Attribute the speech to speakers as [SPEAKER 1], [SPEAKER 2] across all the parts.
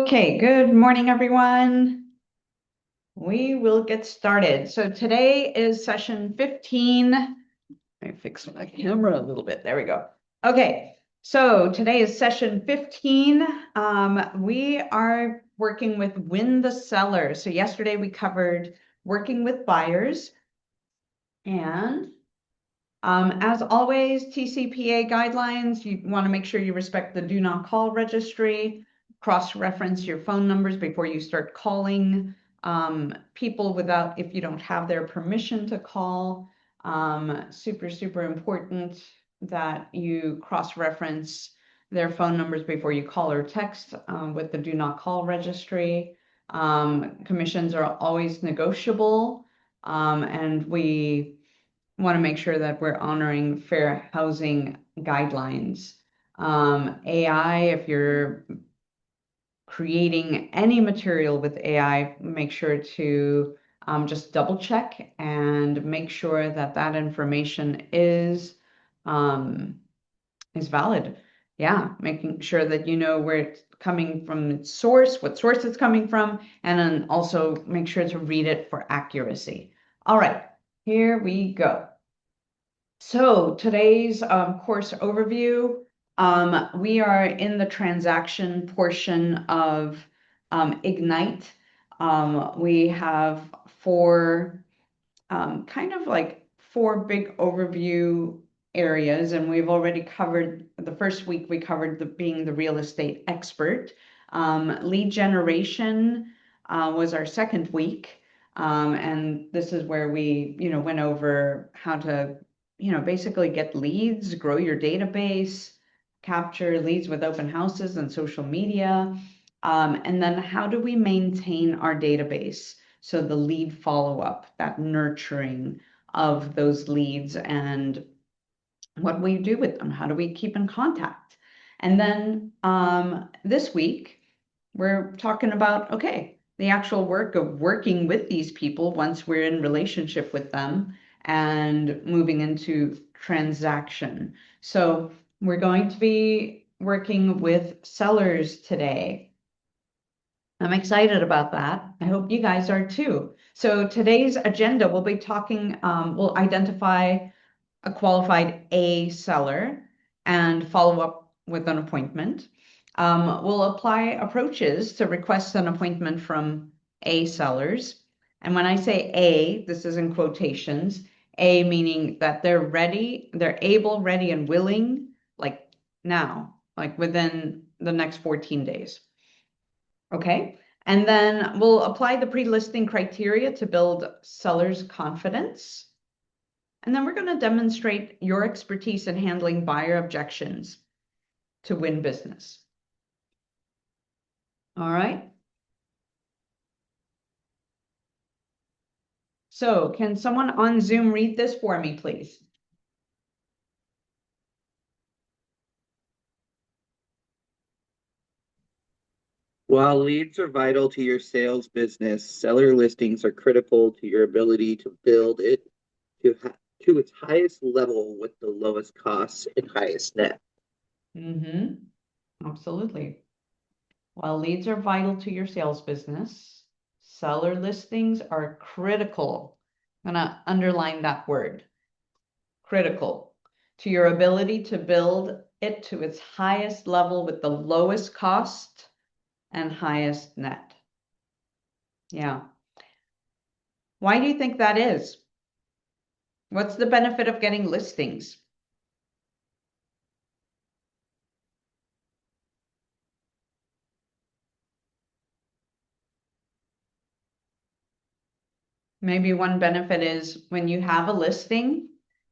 [SPEAKER 1] Okay, good morning, everyone. We will get started. So today is session 15. Let me fix my camera a little bit. There we go. Okay, so today is session 15. We are working with Win the Seller. So yesterday we covered working with buyers. And as always, TCPA guidelines, you want to make sure you respect the do not call registry, cross-reference your phone numbers before you start calling people if you don't have their permission to call. Super, super important that you cross-reference their phone numbers before you call or text with the do not call registry. Commissions are always negotiable, and we want to make sure that we're honoring fair housing guidelines. AI, if you're creating any material with AI, make sure to just double check and make sure that that information is valid. Yeah, making sure that you know where it's coming from, its source, what source it's coming from, and then also make sure to read it for accuracy. All right, here we go. So today's course overview, we are in the transaction portion of Ignite. We have four four big overview areas, and we've already covered the first week. We covered being the real estate expert. Lead generation was our second week, and this is where we went over how to basically get leads, grow your database, capture leads with open houses and social media, and then how do we maintain our database. So the lead follow-up, that nurturing of those leads, and what we do with them. How do we keep in contact? And then this week, we're talking about, okay, the actual work of working with these people once we're in relationship with them and moving into transaction. So we're going to be working with sellers today. I'm excited about that. I hope you guys are too. So today's agenda, we'll be talking, we'll identify a qualified A seller and follow up with an appointment. We'll apply approaches to request an appointment from A sellers. And when I say A, this is in quotations, A meaning that they're ready, they're able, ready, and willing, like now, like within the next 14 days. Okay. And then we'll apply the pre-listing criteria to build sellers' confidence. And then we're going to demonstrate your expertise in handling buyer objections to win business. All right. So can someone on Zoom read this for me, please?
[SPEAKER 2] While leads are vital to your sales business, seller listings are critical to your ability to build it to its highest level with the lowest costs and highest net.
[SPEAKER 1] Absolutely. While leads are vital to your sales business, seller listings are critical. I'm going to underline that word, critical, to your ability to build it to its highest level with the lowest cost and highest net. Yeah. Why do you think that is? What's the benefit of getting listings? Maybe one benefit is when you have a listing,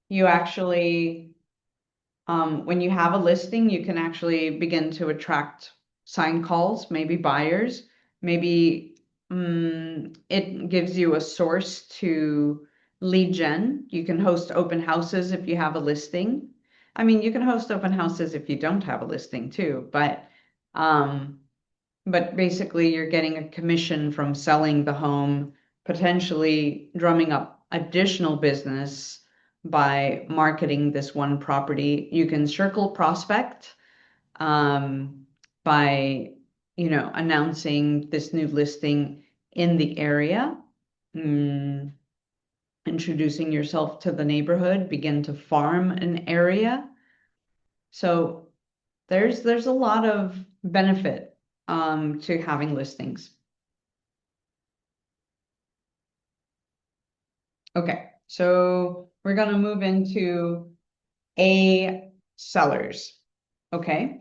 [SPEAKER 1] you actually, when you have a listing, you can actually begin to attract sign calls, maybe buyers, maybe it gives you a source to lead gen. You can host open houses if you have a listing. I mean, you can host open houses if you don't have a listing too, but basically you're getting a commission from selling the home, potentially drumming up additional business by marketing this one property. You can circle prospect by announcing this new listing in the area, introducing yourself to the neighborhood, begin to farm an area. So there's a lot of benefit to having listings. Okay, so we're going to move into A sellers. Okay.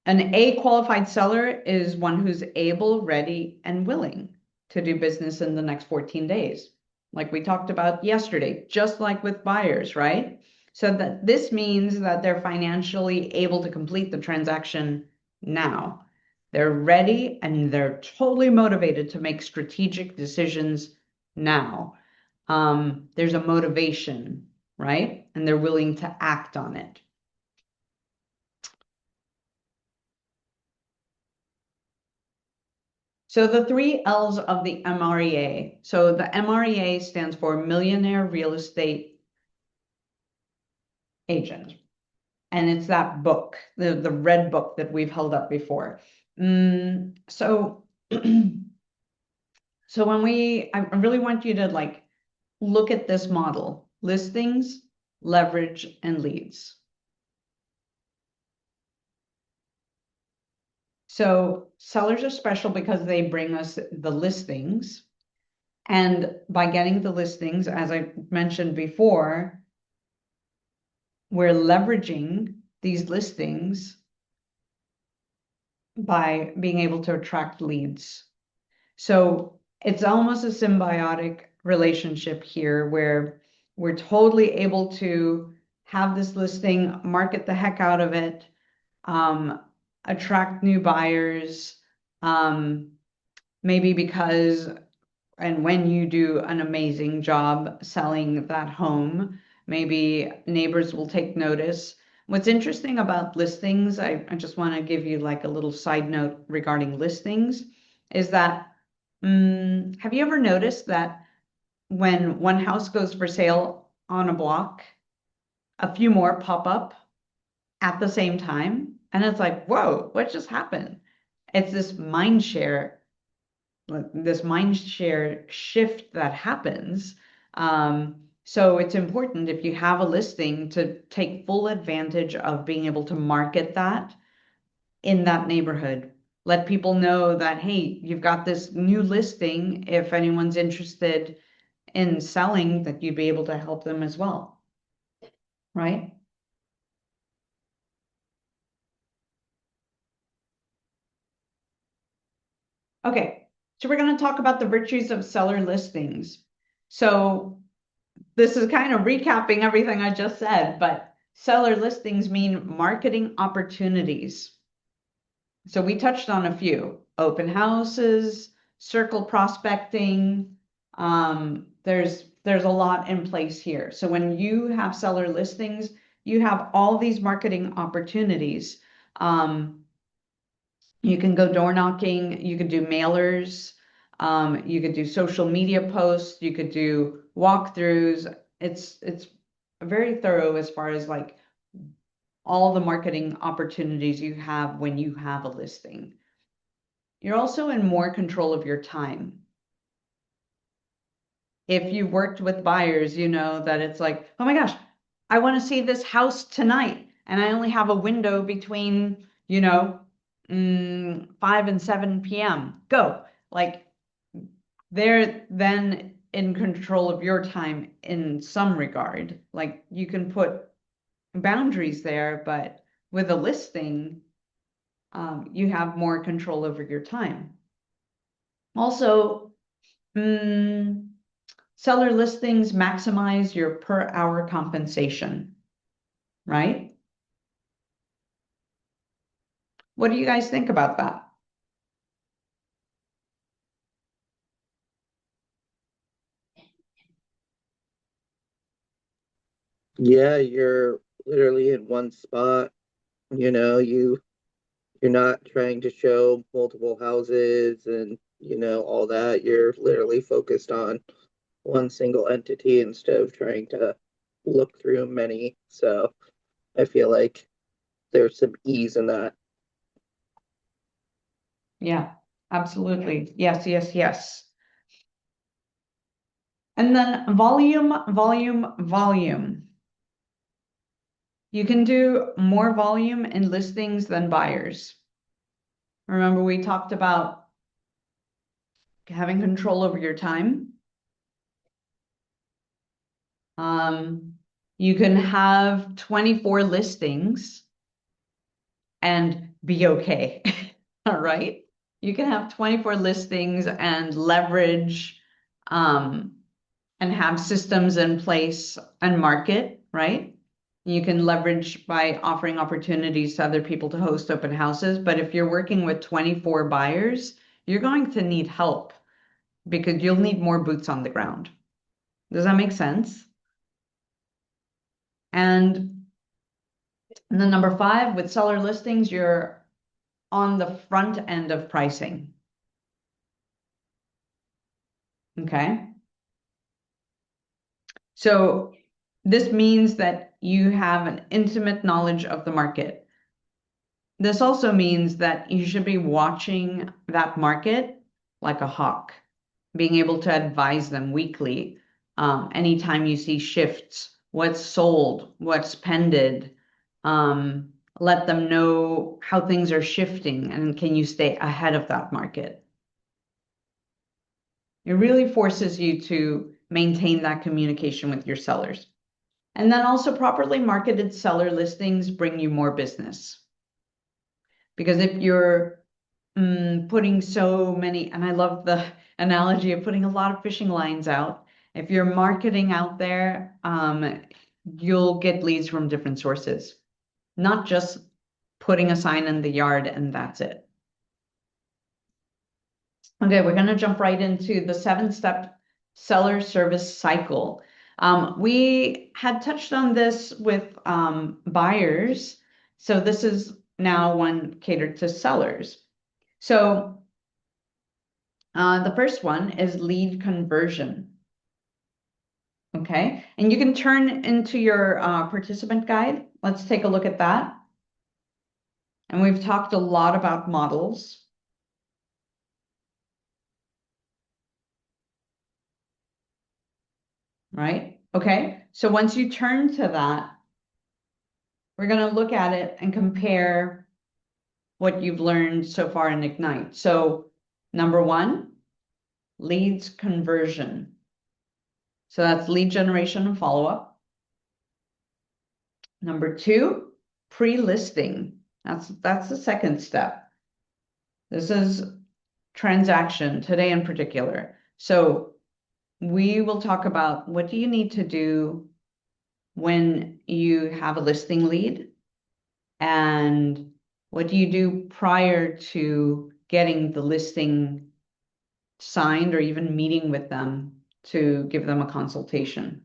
[SPEAKER 1] An A qualified seller is one who's able, ready, and willing to do business in the next 14 days. Like we talked about yesterday, just like with buyers, right? So that this means that they're financially able to complete the transaction now. They're ready and they're totally motivated to make strategic decisions now. There's a motivation, right? And they're willing to act on it. So the 3 L's of the MREA. So the MREA stands for Millionaire Real Estate Agent. And it's that book, the red book that we've held up before. So I really want you to look at this model: listings, leverage, and leads. So sellers are special because they bring us the listings. And by getting the listings, as I mentioned before, we're leveraging these listings by being able to attract leads. So it's almost a symbiotic relationship here where we're totally able to have this listing, market the heck out of it, attract new buyers, maybe because and when you do an amazing job selling that home, maybe neighbors will take notice. What's interesting about listings, I just want to give you like a little side note regarding listings, is that have you ever noticed that when one house goes for sale on a block, a few more pop up at the same time? And it's like, whoa, what just happened? It's this mind share shift that happens. So it's important, if you have a listing, to take full advantage of being able to market that in that neighborhood. Let people know that, hey, you've got this new listing. If anyone's interested in selling, that you'd be able to help them as well, right? Okay, so we're going to talk about the virtues of seller listings. So this is kind of recapping everything I just said, but seller listings mean marketing opportunities. So we touched on a few: open houses, circle prospecting. There's a lot in place here. So when you have seller listings, you have all these marketing opportunities. You can go door knocking, you could do mailers, you could do social media posts, you could do walkthroughs. It's very thorough as far as like all the marketing opportunities you have when you have a listing. You're also in more control of your time. If you've worked with buyers, you know that it's like, oh my gosh, I want to see this house tonight, and I only have a window between 5 and 7 p.m. Go. Like, they're then in control of your time in some regard. Like, you can put boundaries there, but with a listing, you have more control over your time. Also, seller listings maximize your per hour compensation, right? What do you guys think about that?
[SPEAKER 2] Yeah, you're literally in one spot. You're not trying to show multiple houses and all that. You're literally focused on one single entity instead of trying to look through many. So I feel like there's some ease in that.
[SPEAKER 1] Yeah, absolutely. Yes, yes, yes. And then volume, volume, volume. You can do more volume in listings than buyers. Remember, we talked about having control over your time. You can have 24 listings and be okay. All right. You can have 24 listings and leverage and have systems in place and market, right? You can leverage by offering opportunities to other people to host open houses. But if you're working with 24 buyers, you're going to need help because you'll need more boots on the ground. Does that make sense? And then number 5, with seller listings, you're on the front end of pricing. Okay. So this means that you have an intimate knowledge of the market. This also means that you should be watching that market like a hawk, being able to advise them weekly. Anytime you see shifts, what's sold, what's pended, let them know how things are shifting and can you stay ahead of that market. It really forces you to maintain that communication with your sellers. And then also properly marketed seller listings bring you more business. Because if you're putting so many, and I love the analogy of putting a lot of fishing lines out. If you're marketing out there, you'll get leads from different sources, not just putting a sign in the yard and that's it. Okay, we're going to jump right into the 7-step seller service cycle. We had touched on this with buyers, so this is now one catered to sellers. So the first one is lead conversion. Okay, and you can turn into your participant guide. Let's take a look at that. And we've talked a lot about models. Right? Okay, so once you turn to that, we're going to look at it and compare what you've learned so far in Ignite. So number 1, leads conversion. So that's lead generation and follow-up. Number 2, pre-listing. That's the second step. This is transaction today in particular. So we will talk about what do you need to do when you have a listing lead and what do you do prior to getting the listing signed or even meeting with them to give them a consultation.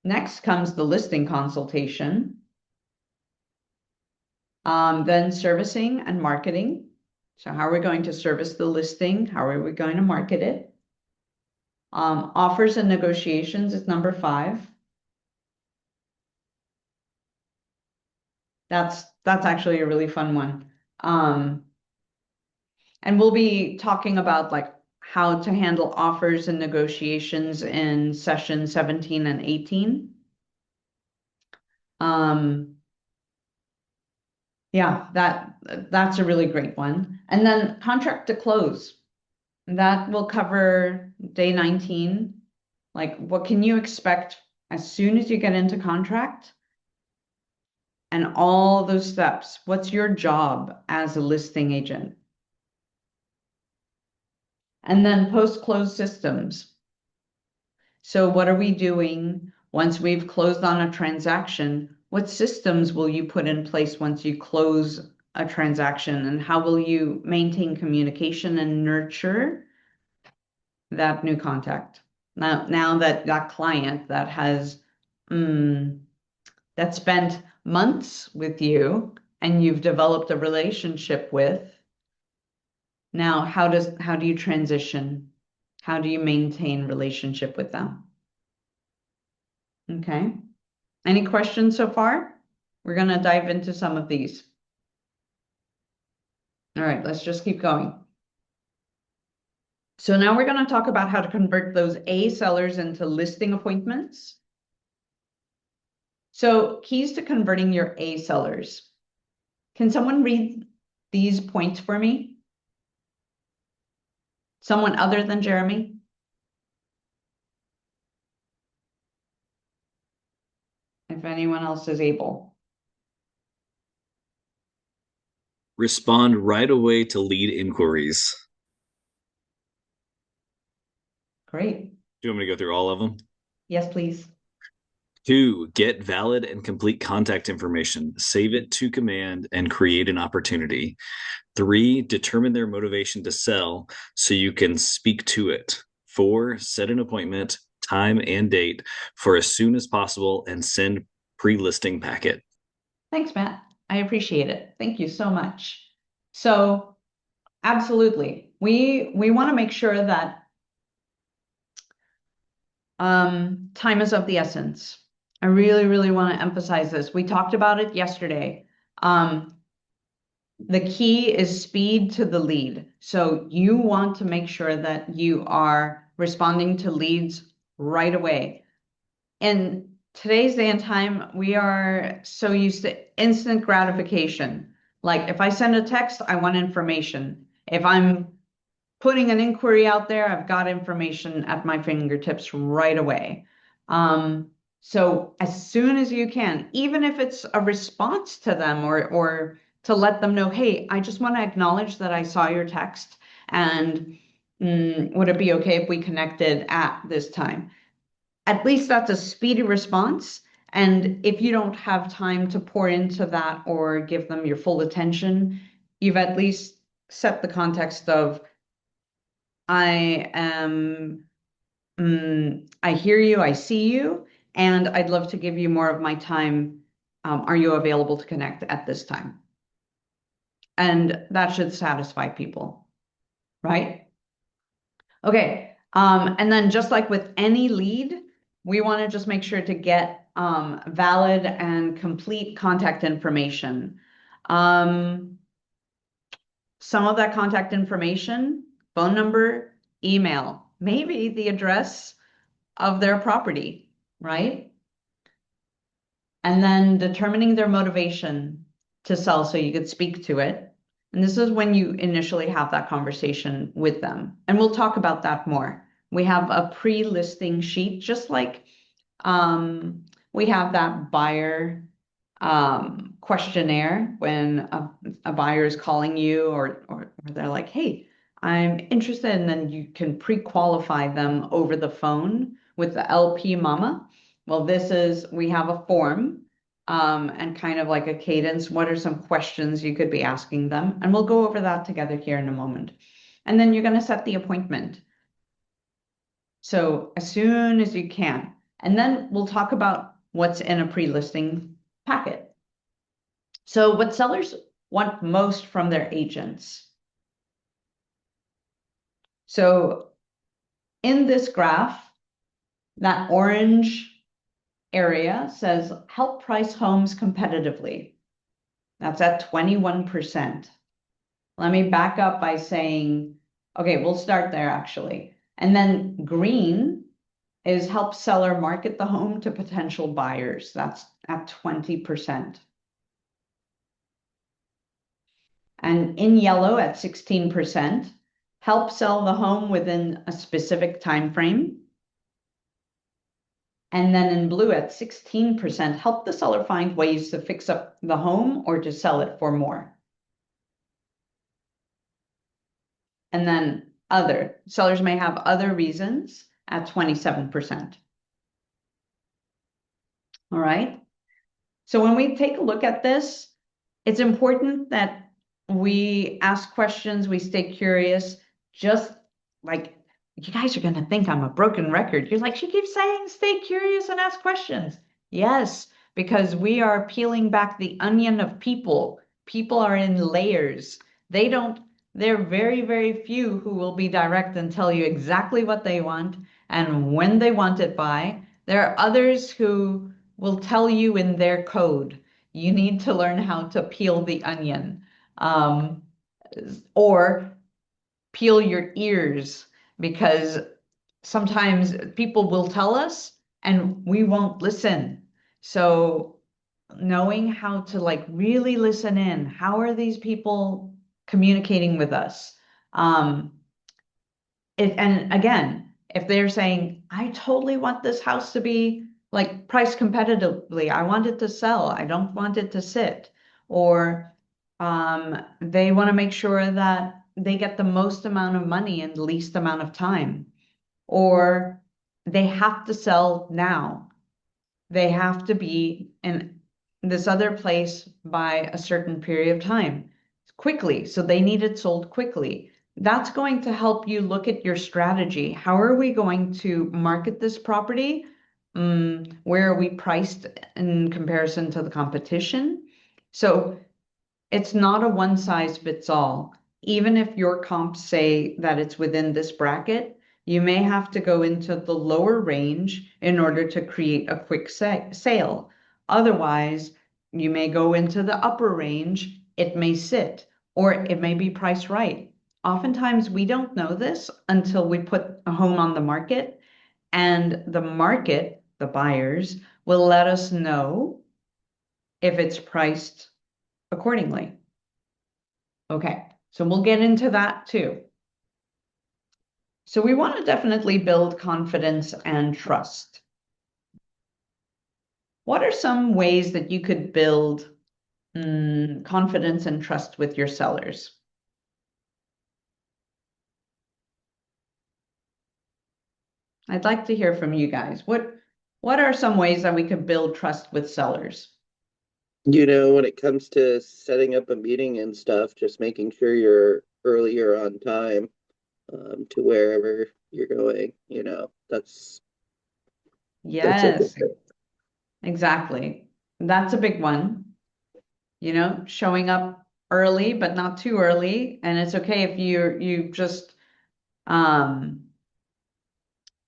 [SPEAKER 1] Next comes the listing consultation, then servicing and marketing. So how are we going to service the listing? How are we going to market it? Offers and negotiations is number 5. That's actually a really fun one. And we'll be talking about like how to handle offers and negotiations in session 17 and 18. Yeah, that's a really great one. And then contract to close. That will cover day 19. Like what can you expect as soon as you get into contract? And all those steps. What's your job as a listing agent? And then post-close systems. So what are we doing once we've closed on a transaction? What systems will you put in place once you close a transaction? And how will you maintain communication and nurture that new contact? Now that client that has that spent months with you and you've developed a relationship with, now how do you transition? How do you maintain relationship with them? Okay. Any questions so far? We're going to dive into some of these. All right, let's just keep going. So now we're going to talk about how to convert those A sellers into listing appointments. So keys to converting your A sellers. Can someone read these points for me? Someone other than Jeremy? If anyone else is able.
[SPEAKER 3] Respond right away to lead inquiries.
[SPEAKER 1] Great.
[SPEAKER 3] Do you want me to go through all of them?
[SPEAKER 1] Yes, please.
[SPEAKER 3] 2, get valid and complete contact information. Save it to command and create an opportunity. 3, determine their motivation to sell so you can speak to it. 4, set an appointment, time and date for as soon as possible and send pre-listing packet.
[SPEAKER 1] Thanks, Matt. I appreciate it. Thank you so much. So absolutely. We want to make sure that time is of the essence. I really, really want to emphasize this. We talked about it yesterday. The key is speed to the lead. So you want to make sure that you are responding to leads right away. In today's day and time, we are so used to instant gratification. Like if I send a text, I want information. If I'm putting an inquiry out there, I've got information at my fingertips right away. So as soon as you can, even if it's a response to them or to let them know, hey, I just want to acknowledge that I saw your text and would it be okay if we connected at this time? At least that's a speedy response. And if you don't have time to pour into that or give them your full attention, you've at least set the context of, I am, I hear you, I see you, and I'd love to give you more of my time. Are you available to connect at this time? And that should satisfy people, right? Okay. And then just like with any lead, we want to just make sure to get valid and complete contact information. Some of that contact information, phone number, email, maybe the address of their property, right? And then determining their motivation to sell so you could speak to it. And this is when you initially have that conversation with them. And we'll talk about that more. We have a pre-listing sheet, just like we have that buyer questionnaire when a buyer is calling you or they're like, hey, I'm interested, and then you can pre-qualify them over the phone with the LP Mama. Well, we have a form and kind of like a cadence. What are some questions you could be asking them? And we'll go over that together here in a moment. And then you're going to set the appointment. So as soon as you can. And then we'll talk about what's in a pre-listing packet. So what sellers want most from their agents. So in this graph, that orange area says help price homes competitively. That's at 21%. Let me back up by saying, okay, we'll start there actually. And then green is help seller market the home to potential buyers. That's at 20%. And in yellow at 16%, help sell the home within a specific time frame. And then in blue at 16%, help the seller find ways to fix up the home or to sell it for more. And then other, sellers may have other reasons at 27%. All right. So when we take a look at this, it's important that we ask questions, we stay curious, just like you guys are going to think I'm a broken record. You're like, she keeps saying stay curious and ask questions. Yes, because we are peeling back the onion of people. People are in layers. They're very, very few who will be direct and tell you exactly what they want and when they want it by. There are others who will tell you in their code. You need to learn how to peel the onion. or peel your ears, because sometimes people will tell us and we won't listen. So knowing how to like really listen in, how are these people communicating with us? And again, if they're saying, I totally want this house to be like priced competitively, I want it to sell, I don't want it to sit, or they want to make sure that they get the most amount of money in the least amount of time, or they have to sell now. They have to be in this other place by a certain period of time quickly. So they need it sold quickly. That's going to help you look at your strategy. How are we going to market this property? Where are we priced in comparison to the competition? So it's not a one size fits all. Even if your comps say that it's within this bracket, you may have to go into the lower range in order to create a quick sale. Otherwise, you may go into the upper range, it may sit, or it may be priced right. Oftentimes, we don't know this until we put a home on the market, and the market, the buyers, will let us know if it's priced accordingly. Okay, so we'll get into that too. So we want to definitely build confidence and trust. What are some ways that you could build confidence and trust with your sellers? I'd like to hear from you guys. What are some ways that we could build trust with sellers?
[SPEAKER 2] When it comes to setting up a meeting and stuff, just making sure you're earlier on time to wherever you're going, that's a
[SPEAKER 1] Yes,
[SPEAKER 2] good
[SPEAKER 1] exactly. That's a big one. Showing up early, but not too early. And it's okay if you just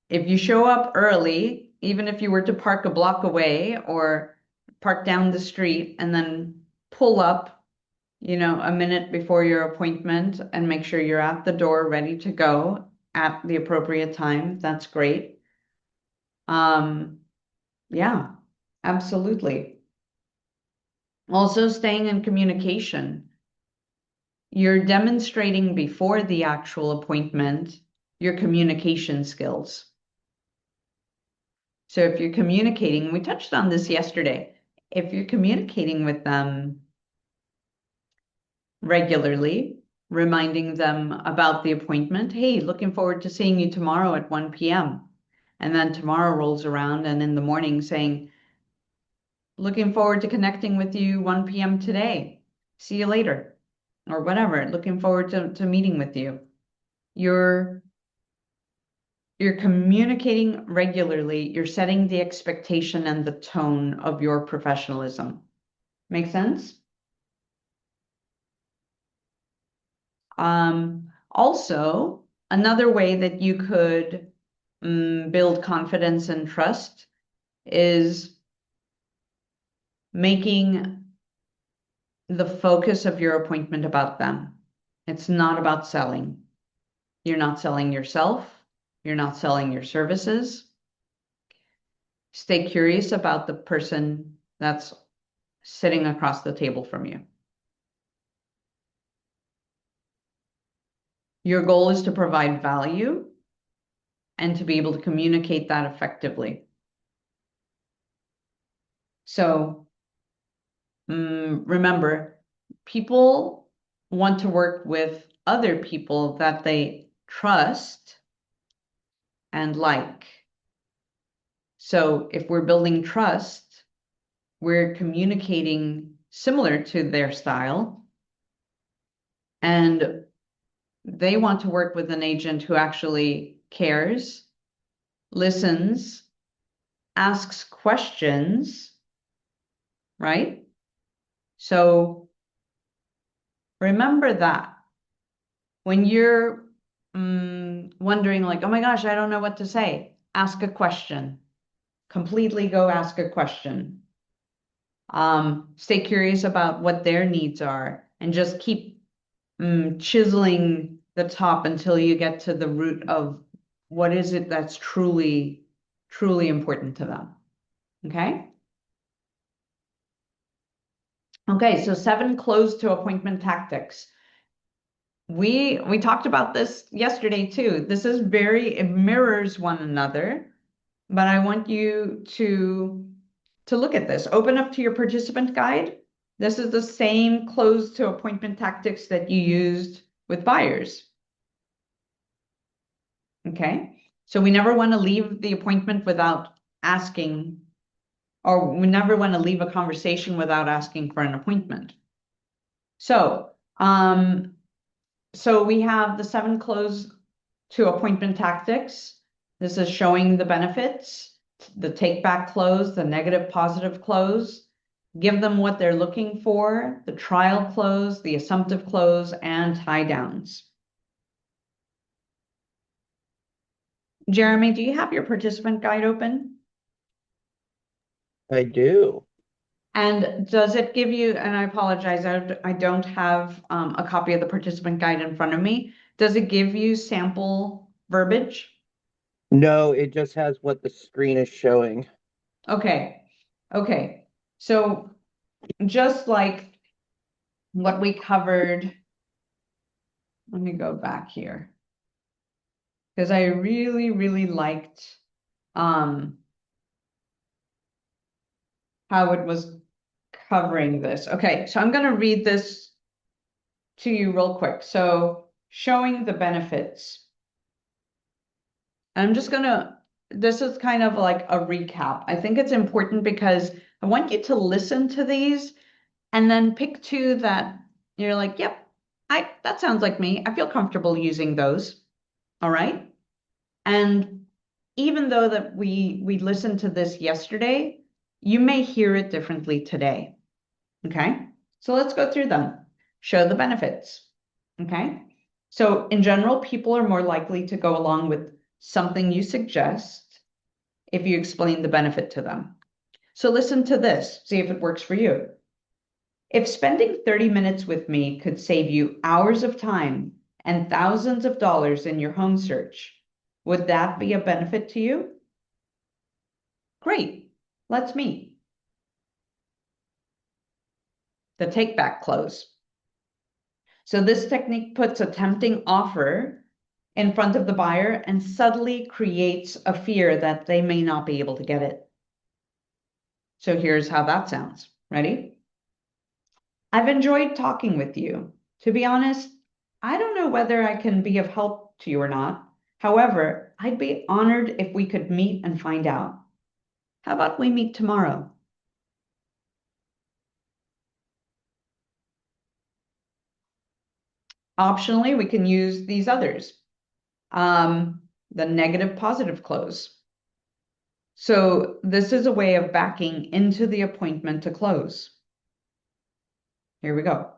[SPEAKER 1] if you show up early, even if you were to park a block away or park down the street and then pull up, a minute before your appointment and make sure you're at the door ready to go at the appropriate time, that's great. Yeah, absolutely. Also, staying in communication. You're demonstrating before the actual appointment your communication skills. So if you're communicating, we touched on this yesterday, if you're communicating with them regularly, reminding them about the appointment, hey, looking forward to seeing you tomorrow at 1 p.m. And then tomorrow rolls around and in the morning saying, looking forward to connecting with you 1 p.m. today. See you later. Or whatever, looking forward to meeting with you. You're communicating regularly, you're setting the expectation and the tone of your professionalism. Make sense? Also, another way that you could build confidence and trust is making the focus of your appointment about them. It's not about selling. You're not selling yourself. You're not selling your services. Stay curious about the person that's sitting across the table from you. Your goal is to provide value and to be able to communicate that effectively. So remember, people want to work with other people that they trust and like. So if we're building trust, we're communicating similar to their style, and they want to work with an agent who actually cares, listens, asks questions, right? So remember that when you're wondering like, oh my gosh, I don't know what to say, ask a question. Completely go ask a question. Stay curious about what their needs are and just keep chiseling the top until you get to the root of what is it that's truly, truly important to them. Okay? Okay, so 7 close to appointment tactics. We talked about this yesterday too. This is it mirrors one another, but I want you to look at this. Open up to your participant guide. This is the same close to appointment tactics that you used with buyers. Okay, so we never want to leave the appointment without asking, or we never want to leave a conversation without asking for an appointment. So, so we have the 7 close to appointment tactics. This is showing the benefits, the take back close, the negative positive close, give them what they're looking for, the trial close, the assumptive close, and tie downs. Jeremy, do you have your participant guide open?
[SPEAKER 2] I do.
[SPEAKER 1] And does it give you, and I apologize, I don't have a copy of the participant guide in front of me. Does it give you sample verbiage?
[SPEAKER 2] No, it just has what the screen is showing.
[SPEAKER 1] Okay. Okay. So just like what we covered, let me go back here. Because I really, really liked how it was covering this. Okay, so I'm going to read this to you real quick. So showing the benefits. I'm just going to, this is kind of like a recap. I think it's important because I want you to listen to these and then pick 2 that you're like, yep, that sounds like me. I feel comfortable using those. All right. And even though that we listened to this yesterday, you may hear it differently today. Okay. So let's go through them. Show the benefits. Okay. So in general, people are more likely to go along with something you suggest if you explain the benefit to them. So listen to this, see if it works for you. If spending 30 minutes with me could save you hours of time and thousands of dollars in your home search, would that be a benefit to you? Great, let's meet. The take back close. So this technique puts a tempting offer in front of the buyer and subtly creates a fear that they may not be able to get it. So here's how that sounds. Ready? I've enjoyed talking with you. To be honest, I don't know whether I can be of help to you or not. However, I'd be honored if we could meet and find out. How about we meet tomorrow? Optionally, we can use these others. The negative positive close. So this is a way of backing into the appointment to close. Here we go.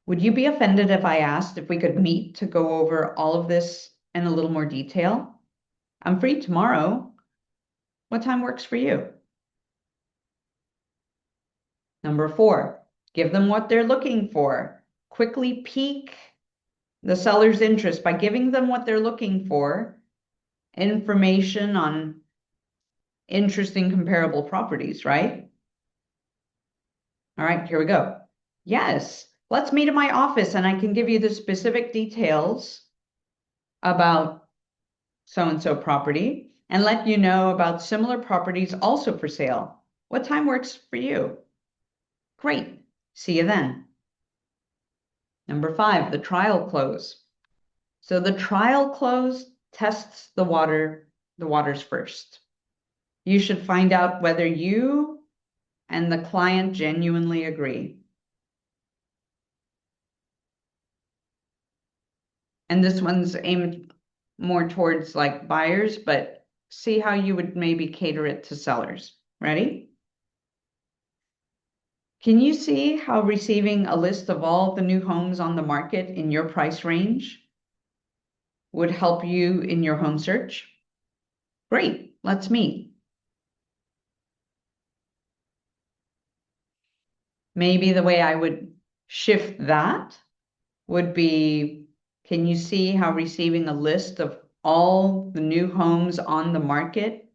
[SPEAKER 1] Would you be offended if I asked if we could meet to go over all of this in a little more detail? I'm free tomorrow. What time works for you? Number 4, give them what they're looking for. Quickly pique the seller's interest by giving them what they're looking for, information on interesting comparable properties, right? All right, here we go. Yes, let's meet at my office and I can give you the specific details about so-and-so property and let you know about similar properties also for sale. What time works for you? Great, see you then. Number 5, the trial close. So the trial close tests the waters first. You should find out whether you and the client genuinely agree. And this one's aimed more towards like buyers, but see how you would maybe cater it to sellers. Ready? Can you see how receiving a list of all the new homes on the market in your price range would help you in your home search? Great, let's meet. Maybe the way I would shift that would be, can you see how receiving a list of all the new homes on the market,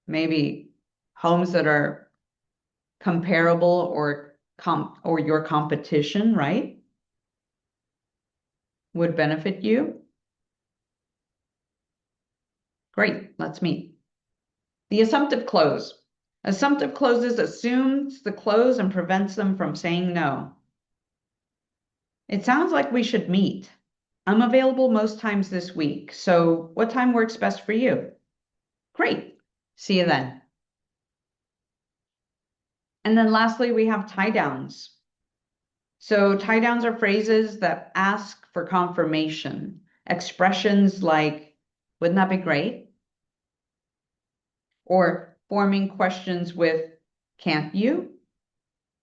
[SPEAKER 1] maybe homes that are comparable or your competition, right, would benefit you? Great, let's meet. The assumptive close. Assumptive closes assumes the close and prevents them from saying no. It sounds like we should meet. I'm available most times this week, so what time works best for you? Great, see you then. And then lastly, we have tie downs. So tie downs are phrases that ask for confirmation. Expressions like, wouldn't that be great? Or forming questions with, can't you?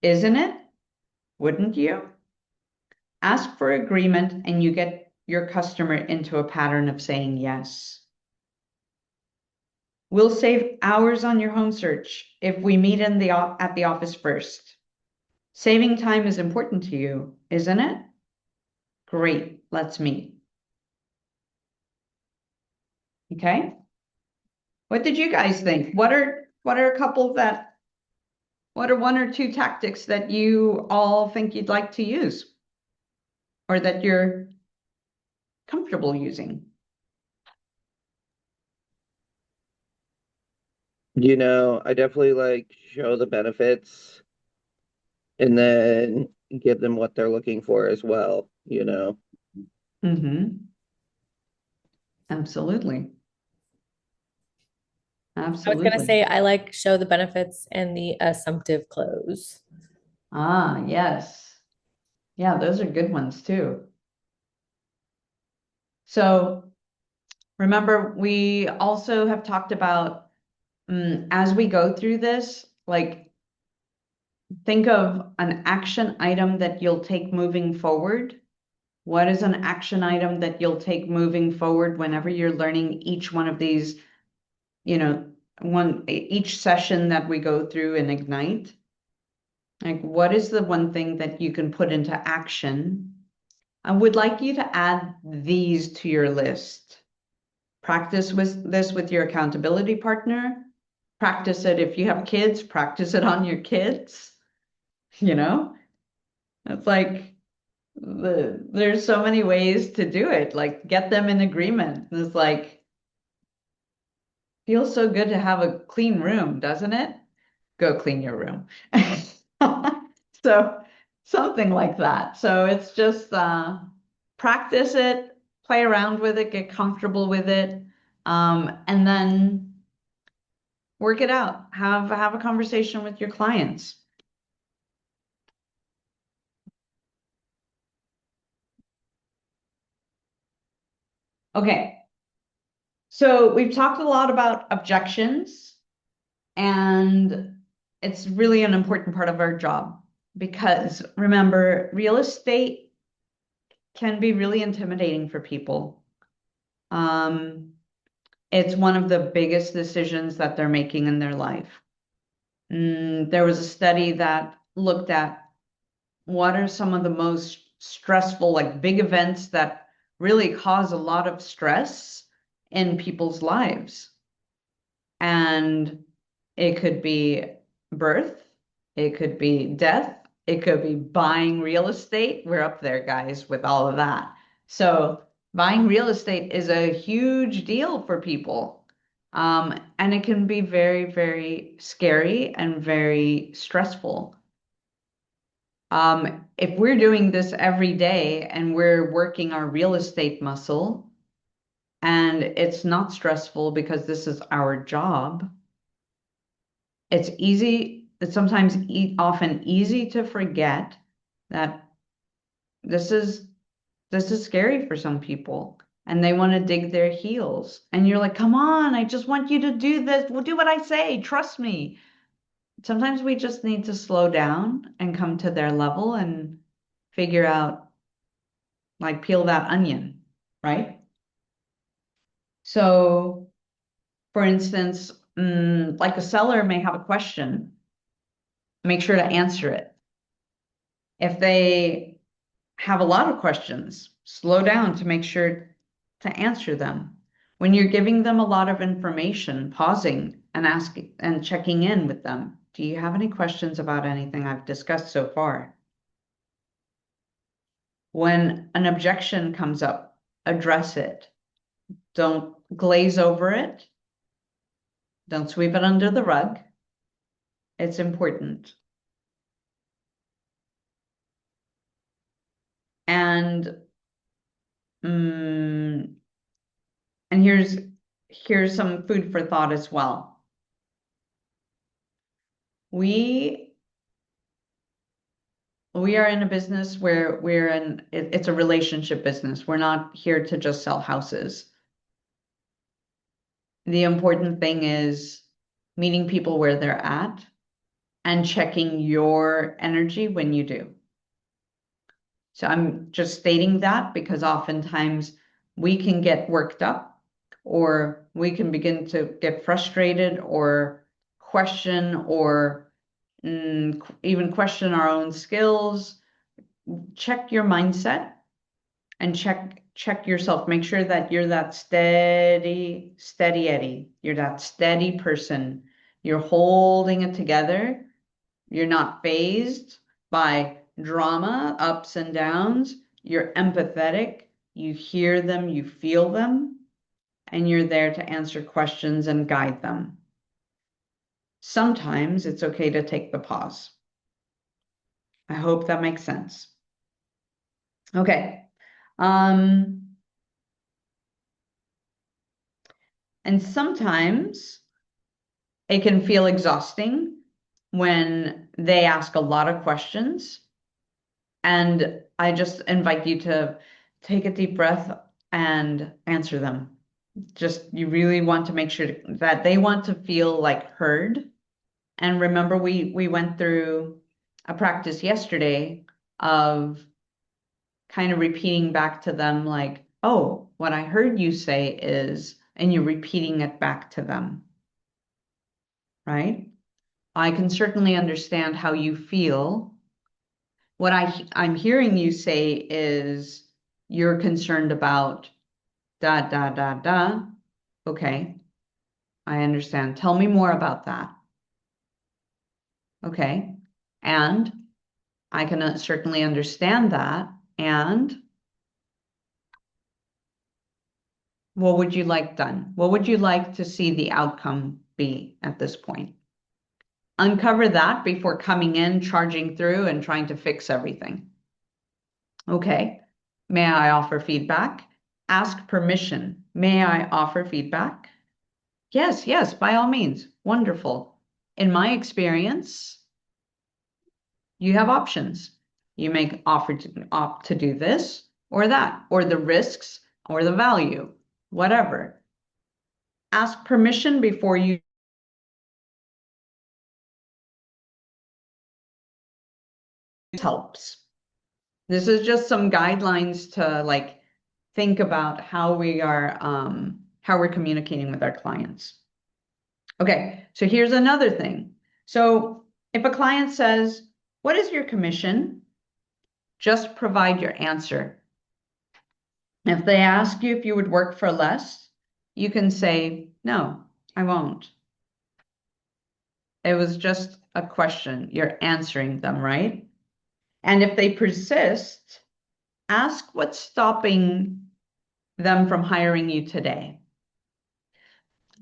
[SPEAKER 1] Isn't it? Wouldn't you? Ask for agreement and you get your customer into a pattern of saying yes. We'll save hours on your home search if we meet at the office first. Saving time is important to you, isn't it? Great, let's meet. Okay. What did you guys think? What are one or two tactics that you all think you'd like to use or that you're comfortable using?
[SPEAKER 2] I definitely like show the benefits and then give them what they're looking for as well.
[SPEAKER 1] Mm-hmm. Absolutely.
[SPEAKER 4] I was going to
[SPEAKER 1] Absolutely.
[SPEAKER 4] say I like show the benefits and the assumptive close.
[SPEAKER 1] Ah, yes. Yeah, those are good ones too. So remember, we also have talked about as we go through this, like think of an action item that you'll take moving forward. What is an action item that you'll take moving forward whenever you're learning each one of these, each session that we go through and Ignite? Like, what is the one thing that you can put into action? I would like you to add these to your list. Practice with this with your accountability partner. Practice it if you have kids, practice it on your kids. It's like there's so many ways to do it. Like get them in agreement. It's like feels so good to have a clean room, doesn't it? Go clean your room. So something like that. So it's just practice it, play around with it, get comfortable with it, and then work it out. Have a conversation with your clients. Okay. So we've talked a lot about objections, and it's really an important part of our job because remember, real estate can be really intimidating for people. It's one of the biggest decisions that they're making in their life. There was a study that looked at what are some of the most stressful, like big events that really cause a lot of stress in people's lives. And it could be birth, it could be death, it could be buying real estate. We're up there, guys, with all of that. So buying real estate is a huge deal for people. And it can be very, very scary and very stressful. If we're doing this every day and we're working our real estate muscle, and it's not stressful because this is our job, it's sometimes often easy to forget that this is scary for some people and they want to dig their heels. And you're like, come on, I just want you to do this. Well, do what I say. Trust me. Sometimes we just need to slow down and come to their level and figure out, like, peel that onion, right? So, for instance, like a seller may have a question, make sure to answer it. If they have a lot of questions, slow down to make sure to answer them. When you're giving them a lot of information, pausing and asking and checking in with them. Do you have any questions about anything I've discussed so far? When an objection comes up, address it. Don't glaze over it. Don't sweep it under the rug. It's important. And here's some food for thought as well. We are in a business where it's a relationship business. We're not here to just sell houses. The important thing is meeting people where they're at and checking your energy when you do. So I'm just stating that because oftentimes we can get worked up, or we can begin to get frustrated or question, or even question our own skills. Check your mindset and check yourself. Make sure that you're that steady Eddie. You're that steady person. You're holding it together. You're not fazed by drama, ups and downs. You're empathetic. You hear them, you feel them, and you're there to answer questions and guide them. Sometimes it's okay to take the pause. I hope that makes sense. Okay. And sometimes it can feel exhausting when they ask a lot of questions. And I just invite you to take a deep breath and answer them. You really want to make sure that they want to feel like heard. And remember, we went through a practice yesterday of kind of repeating back to them like, oh, what I heard you say is, and you're repeating it back to them, right? I can certainly understand how you feel. What I'm hearing you say is you're concerned about da, da, da, da. Okay, I understand. Tell me more about that. Okay, and I can certainly understand that. And what would you like done? What would you like to see the outcome be at this point? Uncover that before coming in, charging through, and trying to fix everything. Okay, may I offer feedback? Ask permission. May I offer feedback? Yes, yes, by all means. Wonderful. In my experience, you have options. You may opt to do this or that, or the risks or the value, whatever. Ask permission before you helps. This is just some guidelines to like think about how we're communicating with our clients. Okay, so here's another thing. So if a client says, "What is your commission?" Just provide your answer. If they ask you if you would work for less, you can say, "No, I won't." It was just a question. You're answering them, right? And if they persist, ask what's stopping them from hiring you today.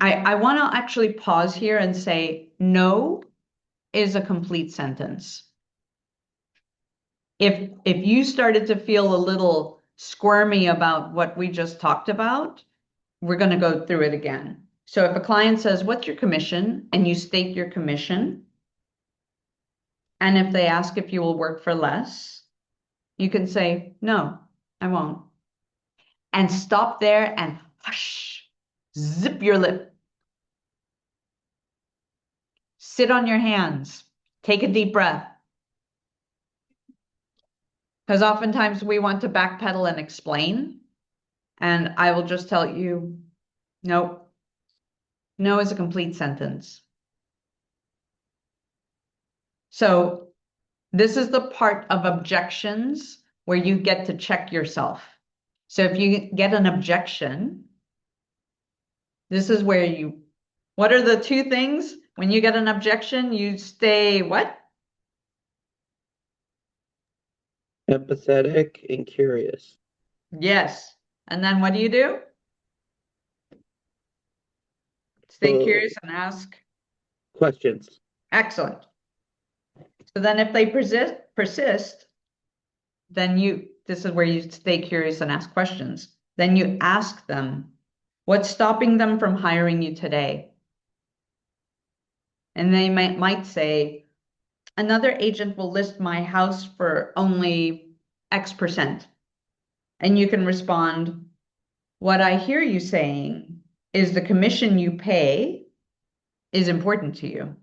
[SPEAKER 1] I want to actually pause here and say, no is a complete sentence. If you started to feel a little squirmy about what we just talked about, we're going to go through it again. So if a client says, "What's your commission?" and you state your commission, and if they ask if you will work for less, you can say, "No, I won't." And stop there and hush, zip your lip. Sit on your hands. Take a deep breath. Because oftentimes we want to backpedal and explain. And I will just tell you, nope. No is a complete sentence. So this is the part of objections where you get to check yourself. So if you get an objection, this is where what are the two things? When you get an objection, you stay what?
[SPEAKER 2] Empathetic and curious.
[SPEAKER 1] Yes. And then what do? Stay curious and ask
[SPEAKER 2] Questions.
[SPEAKER 1] Excellent. So then if they persist, then this is where you stay curious and ask questions. Then you ask them, what's stopping them from hiring you today? And they might say, another agent will list my house for only X%. And you can respond, what I hear you saying is the commission you pay is important to you.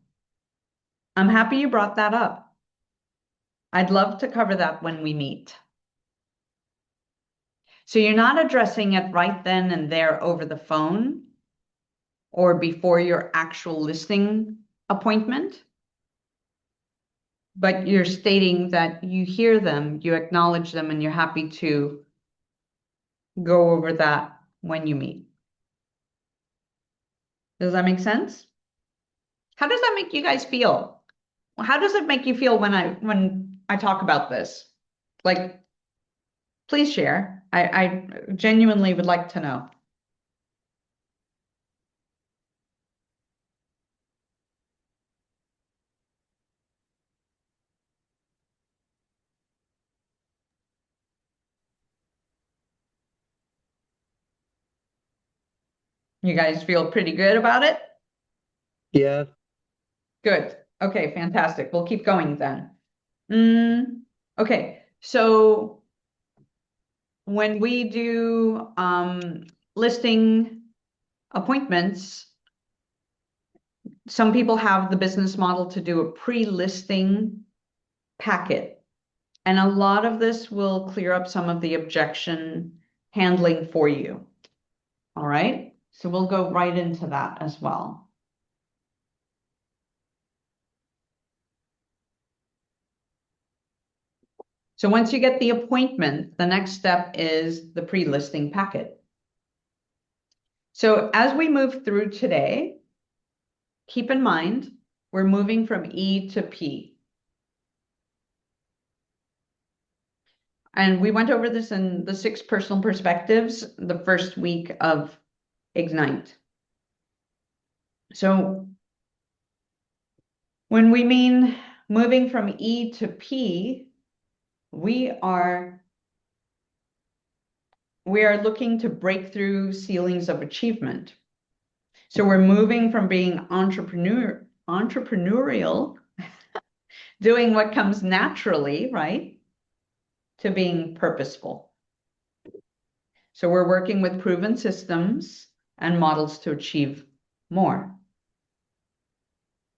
[SPEAKER 1] I'm happy you brought that up. I'd love to cover that when we meet. So you're not addressing it right then and there over the phone or before your actual listing appointment, but you're stating that you hear them, you acknowledge them, and you're happy to go over that when you meet. Does that make sense? How does that make you guys feel? How does it make you feel when I talk about this? Like, please share. I genuinely would like to know. You guys feel pretty good about it?
[SPEAKER 2] Yeah.
[SPEAKER 1] Good. Okay, fantastic. We'll keep going then. Okay, so when we do listing appointments, some people have the business model to do a pre-listing packet. And a lot of this will clear up some of the objection handling for you. All right, so we'll go right into that as well. So once you get the appointment, the next step is the pre-listing packet. So as we move through today, keep in mind, we're moving from E to P. And we went over this in the 6 personal perspectives, the first week of Ignite. So when we mean moving from E to P, we are looking to break through ceilings of achievement. So we're moving from being entrepreneurial, doing what comes naturally, right, to being purposeful. So we're working with proven systems and models to achieve more.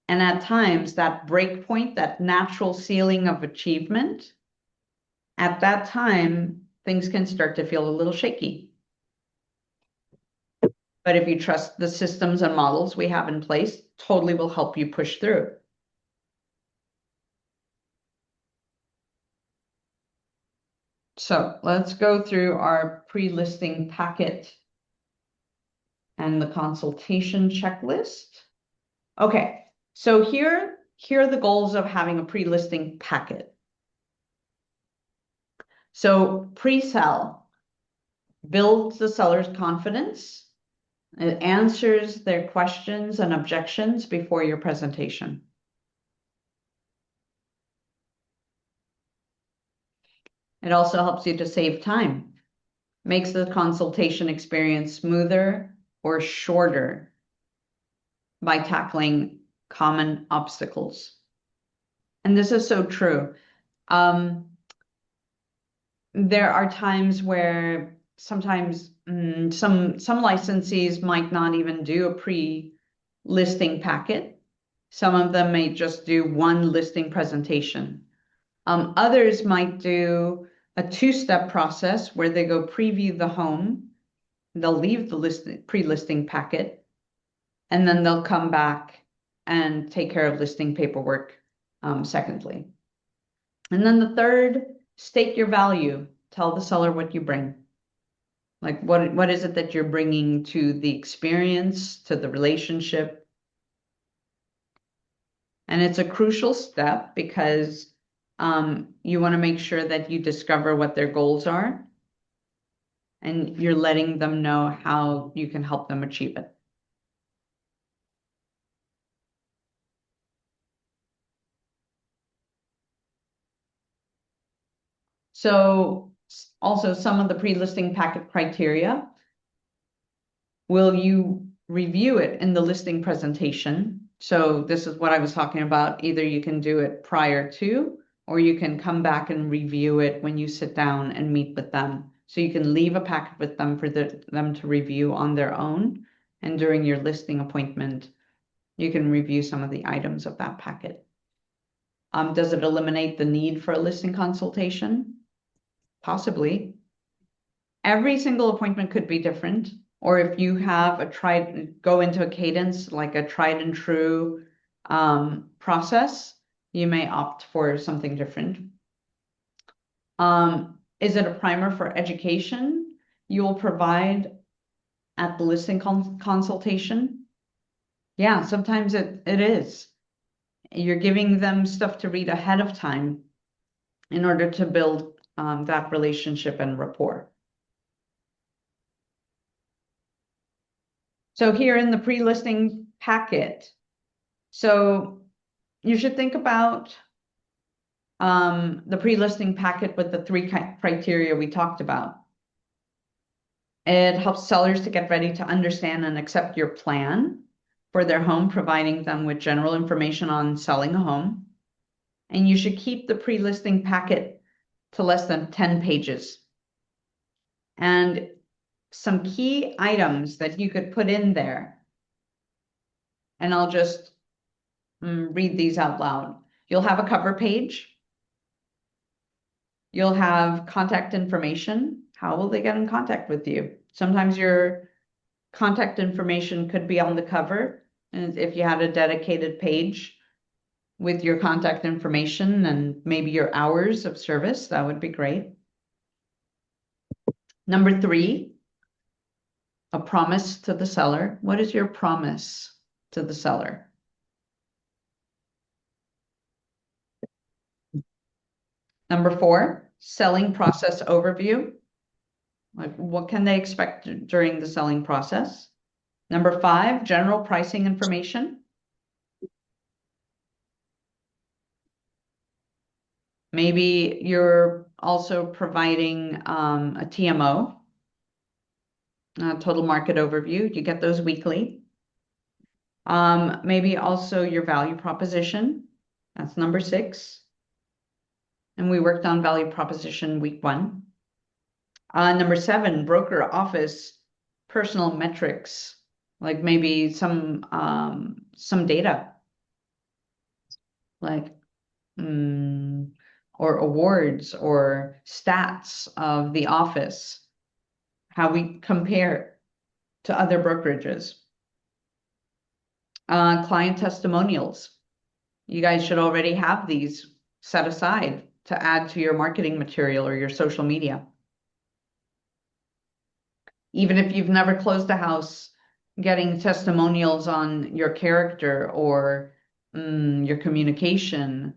[SPEAKER 1] And at times, that break point, that natural ceiling of achievement, at that time, things can start to feel a little shaky. But if you trust the systems and models we have in place, totally will help you push through. So let's go through our pre-listing packet and the consultation checklist. Okay, so here are the goals of having a pre-listing packet. So pre-sell builds the seller's confidence. It answers their questions and objections before your presentation. It also helps you to save time, makes the consultation experience smoother or shorter by tackling common obstacles. And this is so true. There are times where sometimes some licensees might not even do a pre-listing packet. Some of them may just do one listing presentation. Others might do a 2-step process where they go preview the home, they'll leave the pre-listing packet, and then they'll come back and take care of listing paperwork secondly. And then the third State your value. Tell the seller what you bring. Like what is it that you're bringing to the experience, to the relationship? And it's a crucial step because you want to make sure that you discover what their goals are and you're letting them know how you can help them achieve it. So also some of the pre-listing packet criteria. Will you review it in the listing presentation? So this is what I was talking about. Either you can do it prior to, or you can come back and review it when you sit down and meet with them. So you can leave a packet with them for them to review on their own. And during your listing appointment, you can review some of the items of that packet. Does it eliminate the need for a listing consultation? Possibly. Every single appointment could be different. Or if you have go into a cadence, like a tried and true process, you may opt for something different. Is it a primer for education you will provide at the listing consultation? Yeah, sometimes it is. You're giving them stuff to read ahead of time in order to build that relationship and rapport. So here in the pre-listing packet, so you should think about the pre-listing packet with the 3 criteria we talked about. It helps sellers to get ready to understand and accept your plan for their home, providing them with general information on selling a home. And you should keep the pre-listing packet to less than 10 pages. And some key items that you could put in there, and I'll just read these out loud. You'll have a cover page. You'll have contact information. How will they get in contact with you? Sometimes your contact information could be on the cover. And if you had a dedicated page with your contact information and maybe your hours of service, that would be great. Number 3, a promise to the seller. What is your promise to the seller? Number 4, selling process overview. Like what can they expect during the selling process? Number 5, general pricing information. Maybe you're also providing a TMO, total market overview. You get those weekly. Maybe also your value proposition. That's number 6. And we worked on value proposition week 1. Number 7, broker office personal metrics, like maybe some data, like or awards or stats of the office, how we compare to other brokerages. Client testimonials. You guys should already have these set aside to add to your marketing material or your social media. Even if you've never closed a house, getting testimonials on your character or your communication,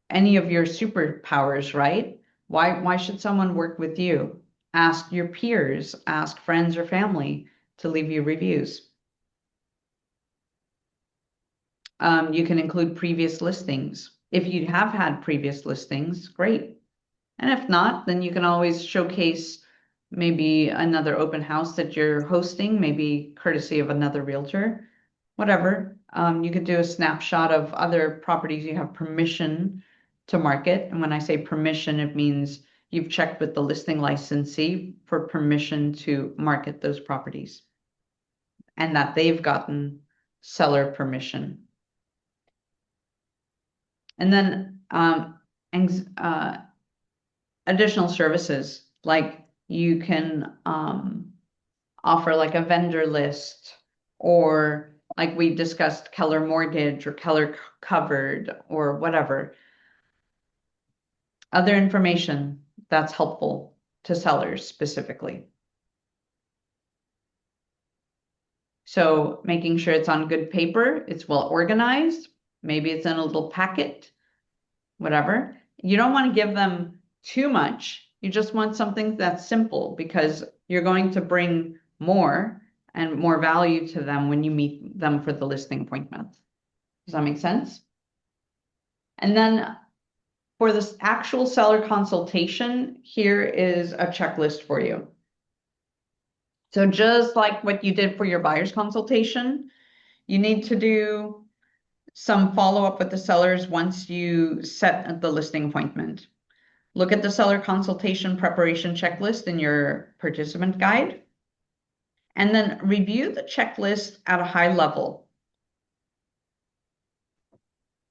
[SPEAKER 1] any of your superpowers, right? Why should someone work with you? Ask your peers, ask friends or family to leave you reviews. You can include previous listings. If you have had previous listings, great. And if not, then you can always showcase maybe another open house that you're hosting, maybe courtesy of another realtor, whatever. You could do a snapshot of other properties you have permission to market. And when I say permission, it means you've checked with the listing licensee for permission to market those properties and that they've gotten seller permission. And then additional services, like you can offer like a vendor list, or like we discussed, Keller Mortgage or Keller Covered or whatever. Other information that's helpful to sellers specifically. So making sure it's on good paper, it's well organized, maybe it's in a little packet, whatever. You don't want to give them too much. You just want something that's simple because you're going to bring more and more value to them when you meet them for the listing appointment. Does that make sense? And then for this actual seller consultation, here is a checklist for you. So just like what you did for your buyer's consultation, you need to do some follow-up with the sellers once you set the listing appointment. Look at the seller consultation preparation checklist in your participant guide, and then review the checklist at a high level.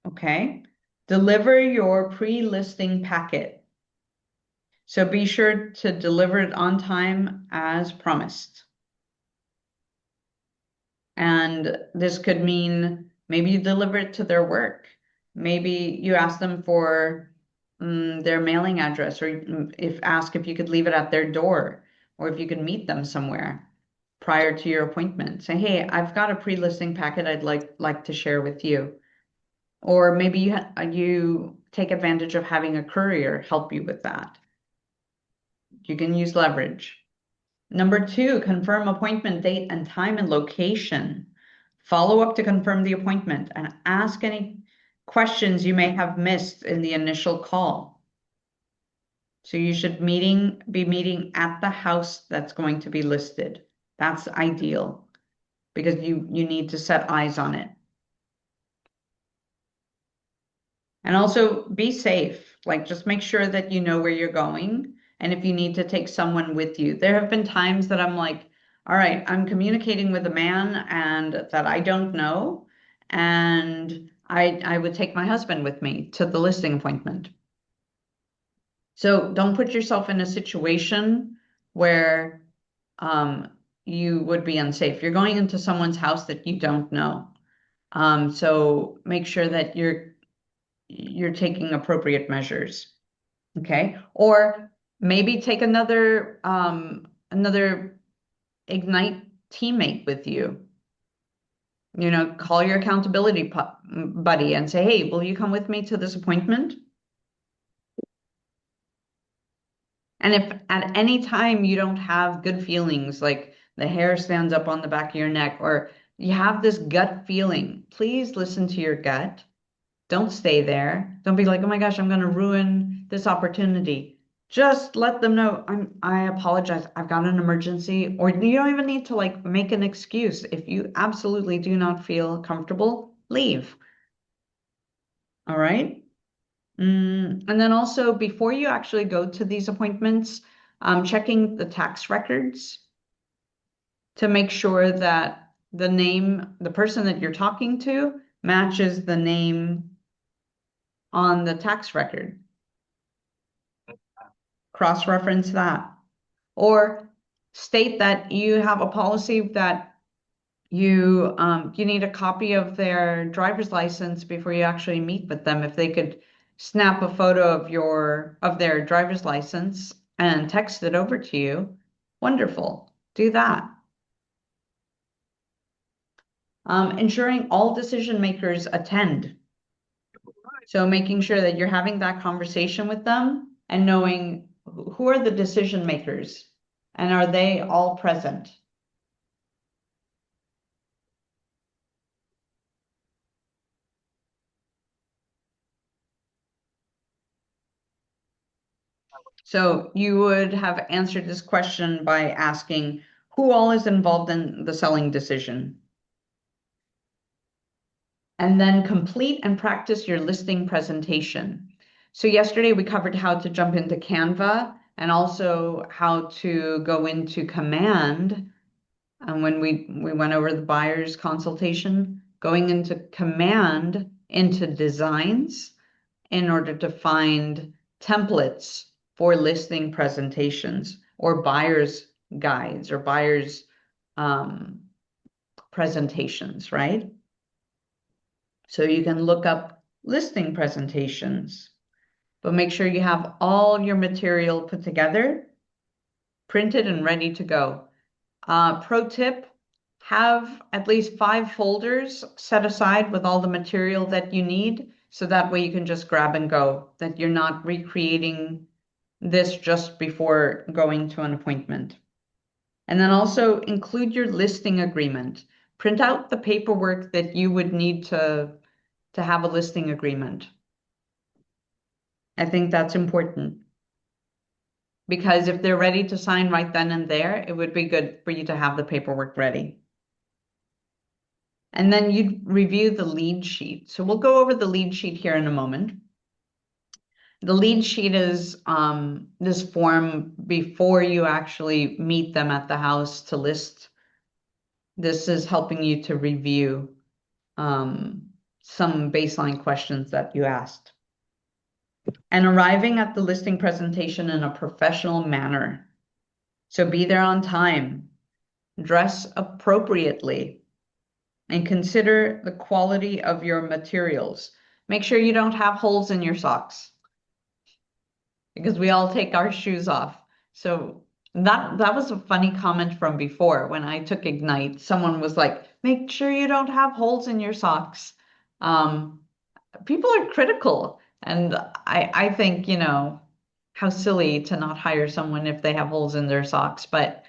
[SPEAKER 1] Okay? Deliver your pre-listing packet. So be sure to deliver it on time as promised. And this could mean maybe you deliver it to their work. Maybe you ask them for their mailing address, or ask if you could leave it at their door, or if you could meet them somewhere prior to your appointment. Say, hey, I've got a pre-listing packet I'd like to share with you. Or maybe you take advantage of having a courier help you with that. You can use leverage. Number 2, confirm appointment date and time and location. Follow up to confirm the appointment and ask any questions you may have missed in the initial call. So you should be meeting at the house that's going to be listed. That's ideal because you need to set eyes on it. And also be safe. Like, just make sure that you know where you're going. And if you need to take someone with you. There have been times that I'm like, all right, I'm communicating with a man and that I don't know. And I would take my husband with me to the listing appointment. So don't put yourself in a situation where you would be unsafe. You're going into someone's house that you don't know. So make sure that you're taking appropriate measures. Okay. Or maybe take another Ignite teammate with you. You know, call your accountability buddy and say, hey, will you come with me to this appointment? And if at any time you don't have good feelings, like the hair stands up on the back of your neck, or you have this gut feeling, please listen to your gut. Don't stay there. Don't be like, oh my gosh, I'm going to ruin this opportunity. Just let them know, I apologize. I've got an emergency. Or you don't even need to like make an excuse. If you absolutely do not feel comfortable, leave. All right. And then also before you actually go to these appointments, checking the tax records to make sure that the person that you're talking to matches the name on the tax record. Cross-reference that. Or state that you have a policy that you need a copy of their driver's license before you actually meet with them. If they could snap a photo of their driver's license and text it over to you, wonderful. Do that. Ensuring all decision makers attend. So making sure that you're having that conversation with them and knowing who are the decision makers and are they all present? So you would have answered this question by asking who all is involved in the selling decision. And then complete and practice your listing presentation. So yesterday we covered how to jump into Canva and also how to go into Command. And when we went over the buyer's consultation, going into Command into Designs in order to find templates for listing presentations or buyer's guides or buyer's presentations, right? So you can look up listing presentations. but make sure you have all your material put together, printed and ready to go. Pro tip, have at least 5 folders set aside with all the material that you need, so that way you can just grab and go, that you're not recreating this just before going to an appointment. And then also include your listing agreement. Print out the paperwork that you would need to have a listing agreement. I think that's important, because if they're ready to sign right then and there, it would be good for you to have the paperwork ready. And then you'd review the lead sheet. So we'll go over the lead sheet here in a moment. The lead sheet is this form before you actually meet them at the house to list. This is helping you to review some baseline questions that you asked. And arriving at the listing presentation in a professional manner. So be there on time, dress appropriately, and consider the quality of your materials. Make sure you don't have holes in your socks, because we all take our shoes off. So that was a funny comment from before when I took Ignite. Someone was like, make sure you don't have holes in your socks. People are critical, and I think, you know, how silly to not hire someone if they have holes in their socks, but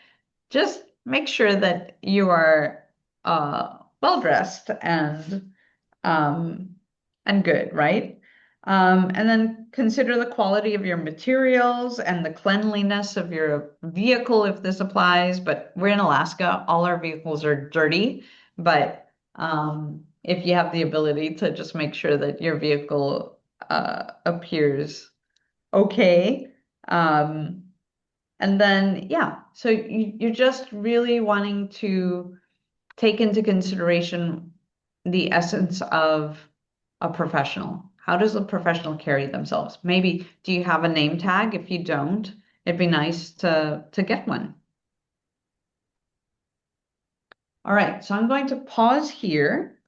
[SPEAKER 1] just make sure that you are well dressed and good, right? And then consider the quality of your materials and the cleanliness of your vehicle if this applies. But we're in Alaska, all our vehicles are dirty. But if you have the ability to just make sure that your vehicle appears okay. And then, yeah, so you're just really wanting to take into consideration the essence of a professional. How does a professional carry themselves? Maybe, do you have a name tag? If you don't, it'd be nice to get one. All right, so I'm going to pause here.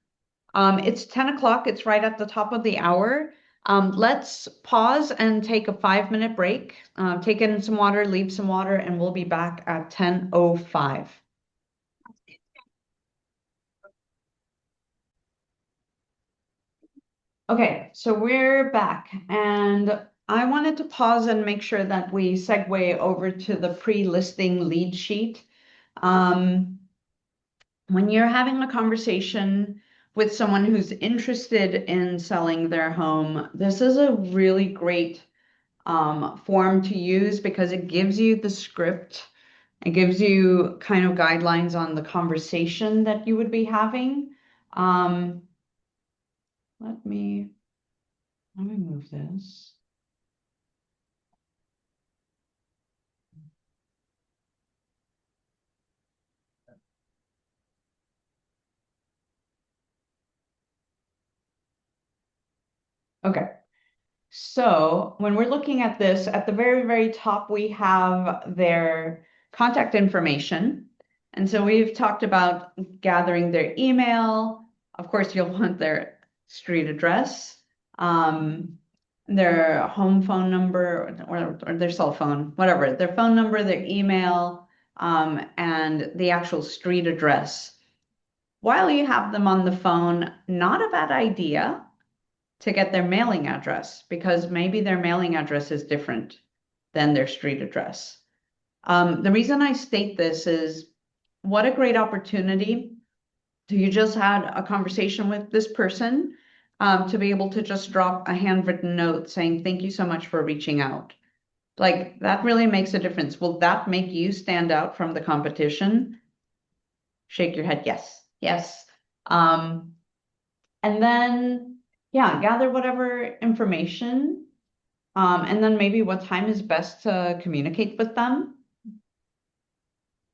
[SPEAKER 1] It's 10 o'clock. It's right at the top of the hour. Let's pause and take a 5-minute break. Take in some water, leave some water, and we'll be back at 10:05. Okay, so we're back, and I wanted to pause and make sure that we segue over to the pre-listing lead sheet. When you're having a conversation with someone who's interested in selling their home, this is a really great form to use, because it gives you the script. It gives you kind of guidelines on the conversation that you would be having. Let me move this. Okay. So when we're looking at this, at the very, very top, we have their contact information. And so we've talked about gathering their email. Of course, you'll want their street address, their home phone number, or their cell phone, whatever, their phone number, their email, and the actual street address. While you have them on the phone, not a bad idea to get their mailing address, because maybe their mailing address is different than their street address. The reason I state this is, what a great opportunity. So you just had a conversation with this person, to be able to just drop a handwritten note saying, thank you so much for reaching out. Like, that really makes a difference. Will that make you stand out from the competition? Shake your head, yes, yes. And then, yeah, gather whatever information, and then maybe what time is best to communicate with them,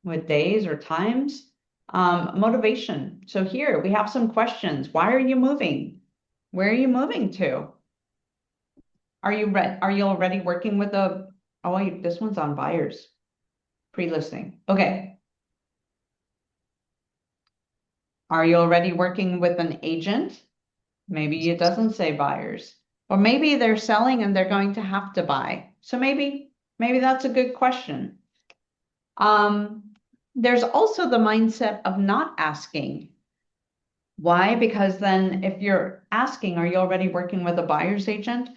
[SPEAKER 1] with days or times. Motivation. So here we have some questions. Why are you moving? Where are you moving to? Are you already working with oh wait, this one's on buyers. Pre-listing. Okay. Are you already working with an agent? Maybe it doesn't say buyers. Or maybe they're selling and they're going to have to buy. So maybe that's a good question. There's also the mindset of not asking. Why? Because then if you're asking, are you already working with a buyer's agent?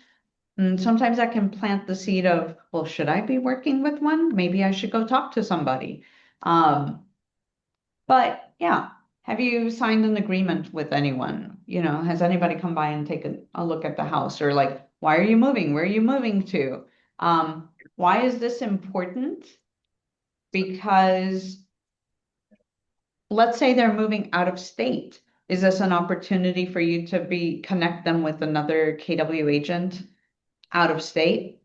[SPEAKER 1] And sometimes that can plant the seed of, well, should I be working with one? Maybe I should go talk to somebody. But yeah, have you signed an agreement with anyone? Has anybody come by and take a look at the house? Or like, why are you moving? Where are you moving to? Why is this important? Because let's say they're moving out of state. Is this an opportunity for you to connect them with another KW agent out of state?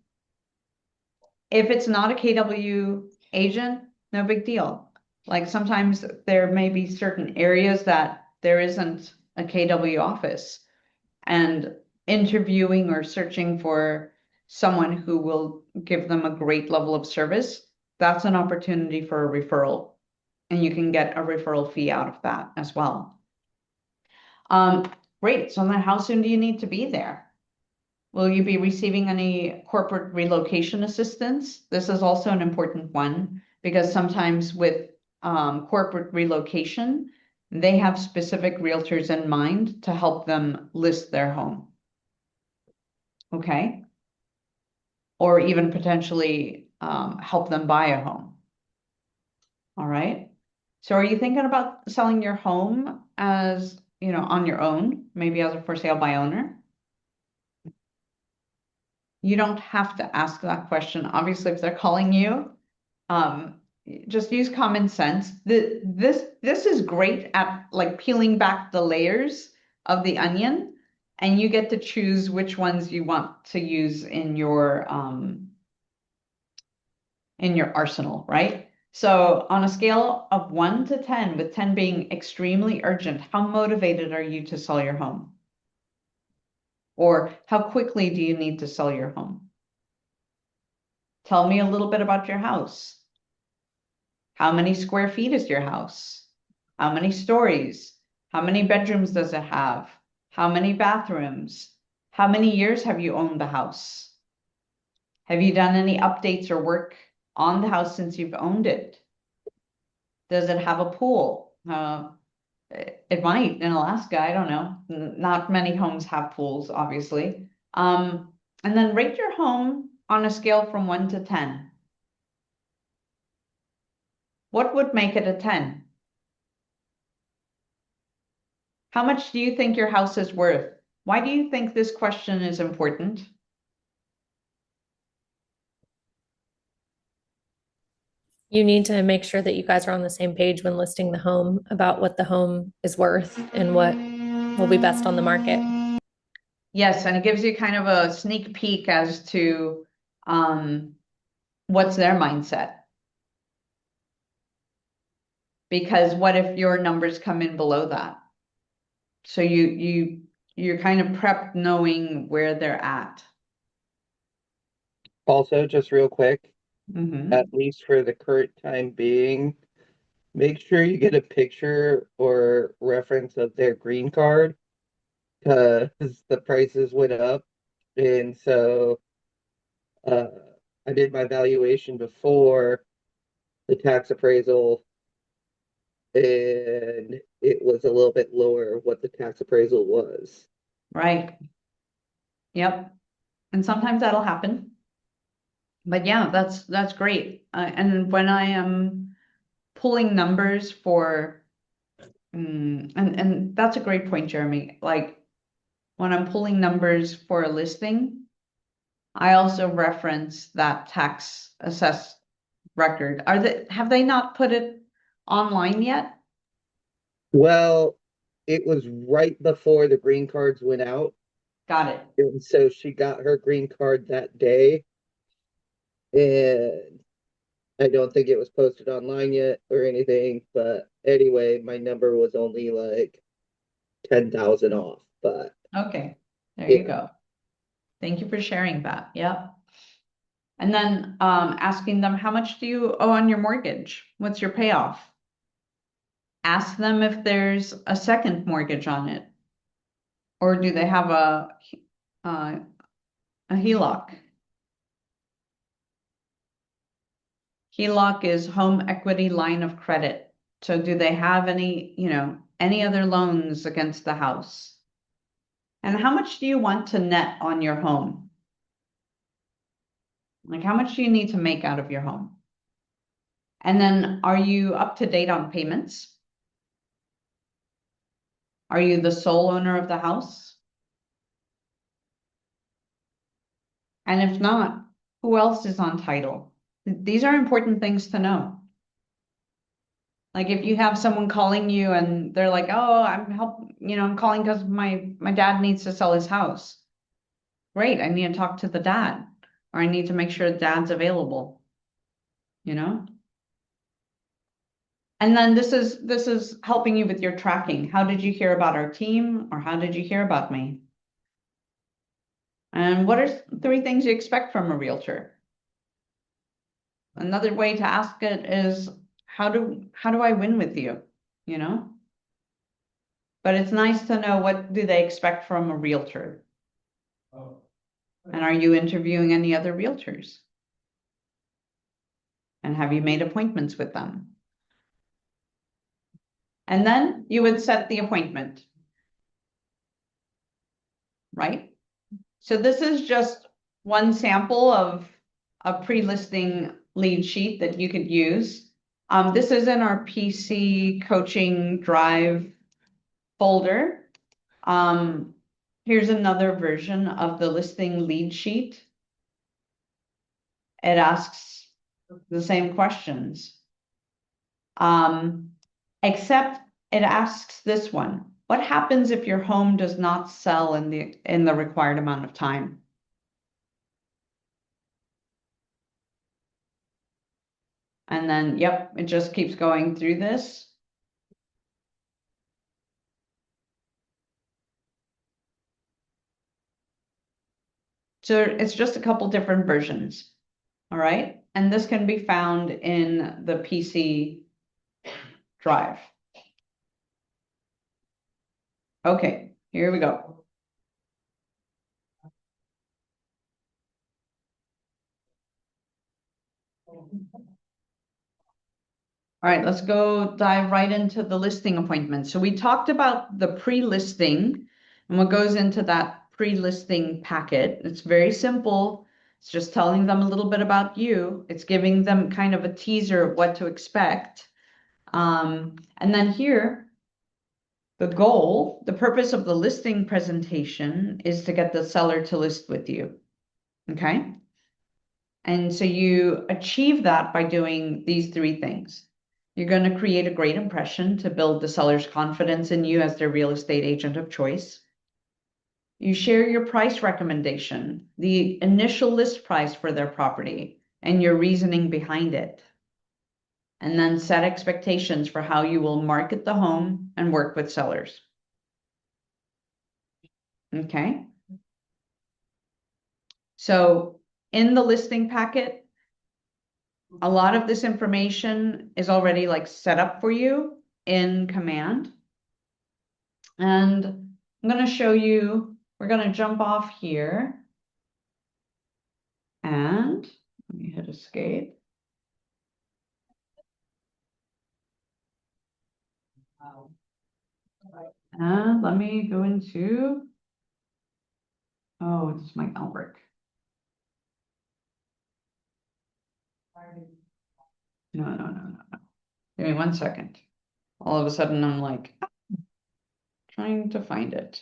[SPEAKER 1] If it's not a KW agent, no big deal. Like sometimes there may be certain areas that there isn't a KW office, and interviewing or searching for someone who will give them a great level of service, that's an opportunity for a referral. And you can get a referral fee out of that as well. Great. So then how soon do you need to be there? Will you be receiving any corporate relocation assistance? This is also an important one because sometimes with corporate relocation, they have specific realtors in mind to help them list their home. Okay. Or even potentially help them buy a home. All right. So are you thinking about selling your home as, on your own, maybe as a for sale by owner? You don't have to ask that question. Obviously, if they're calling you, just use common sense. This is great at like peeling back the layers of the onion, and you get to choose which ones you want to use in your arsenal, right? So on a scale of 1 to 10, with 10 being extremely urgent, how motivated are you to sell your home? Or how quickly do you need to sell your home? Tell me a little bit about your house. How many square feet is your house? How many stories? How many bedrooms does it have? How many bathrooms? How many years have you owned the house? Have you done any updates or work on the house since you've owned it? Does it have a pool? It might in Alaska, I don't know. Not many homes have pools, obviously. And then rate your home on a scale from 1 to 10. What would make it a 10? How much do you think your house is worth? Why do you think this question is important?
[SPEAKER 4] You need to make sure that you guys are on the same page when listing the home about what the home is worth and what will be best on the market.
[SPEAKER 1] Yes, and it gives you kind of a sneak peek as to what's their mindset. Because what if your numbers come in below that? So you're kind of prepped knowing where they're at.
[SPEAKER 2] Also, just real quick,
[SPEAKER 1] Mhm.
[SPEAKER 2] at least for the current time being, make sure you get a picture or reference of their green card because the prices went up. And so uh, I did my valuation before the tax appraisal, and it was a little bit lower what the tax appraisal was.
[SPEAKER 1] Right. Yep. And sometimes that'll happen. But yeah, that's great. And when I am pulling numbers for, and that's a great point, Jeremy. Like when I'm pulling numbers for a listing, I also reference that tax assessed record. Have they not put it online yet?
[SPEAKER 2] Well, it was right before the green cards went out.
[SPEAKER 1] Got it.
[SPEAKER 2] And so she got her green card that day. And I don't think it was posted online yet or anything. But anyway, my number was only like 10,000 off. But
[SPEAKER 1] Okay, there
[SPEAKER 2] yeah.
[SPEAKER 1] you go. Thank you for sharing that. Yep. And then asking them, how much do you owe on your mortgage? What's your payoff? Ask them if there's a second mortgage on it. Or do they have a HELOC. HELOC is home equity line of credit. So do they have any, any other loans against the house? And how much do you want to net on your home? Like, how much do you need to make out of your home? And then, are you up to date on payments? Are you the sole owner of the house? And if not, who else is on title? These are important things to know. Like if you have someone calling you and they're like, oh, I'm calling because my dad needs to sell his house. Great, I need to talk to the dad, or I need to make sure dad's available, And then this is helping you with your tracking. How did you hear about our team, or how did you hear about me? And what are 3 things you expect from a realtor? Another way to ask it is, how do I win with you? But it's nice to know, what do they expect from a realtor? And are you interviewing any other realtors? And have you made appointments with them? And then you would set the appointment, right? So this is just one sample of a pre-listing lead sheet that you could use. This is in our PC coaching drive folder. Here's another version of the listing lead sheet. It asks the same questions. Except it asks this one: what happens if your home does not sell in the required amount of time? And then, yep, it just keeps going through this. So it's just a couple different versions. All right. And this can be found in the PC drive. Okay, here we go. All right, let's go dive right into the listing appointment. So we talked about the pre-listing and what goes into that pre-listing packet. It's very simple. It's just telling them a little bit about you. It's giving them kind of a teaser of what to expect. And then here, the purpose of the listing presentation is to get the seller to list with you. Okay? And so you achieve that by doing these 3 things. You're going to create a great impression to build the seller's confidence in you as their real estate agent of choice. You share your price recommendation, the initial list price for their property, and your reasoning behind it. And then set expectations for how you will market the home and work with sellers. Okay. So in the listing packet, a lot of this information is already like set up for you in Command. And I'm going to show you, we're going to jump off here. And let me hit escape. And let me go into, oh, this might not work. No. Give me 1 second. All of a sudden I'm like, trying to find it.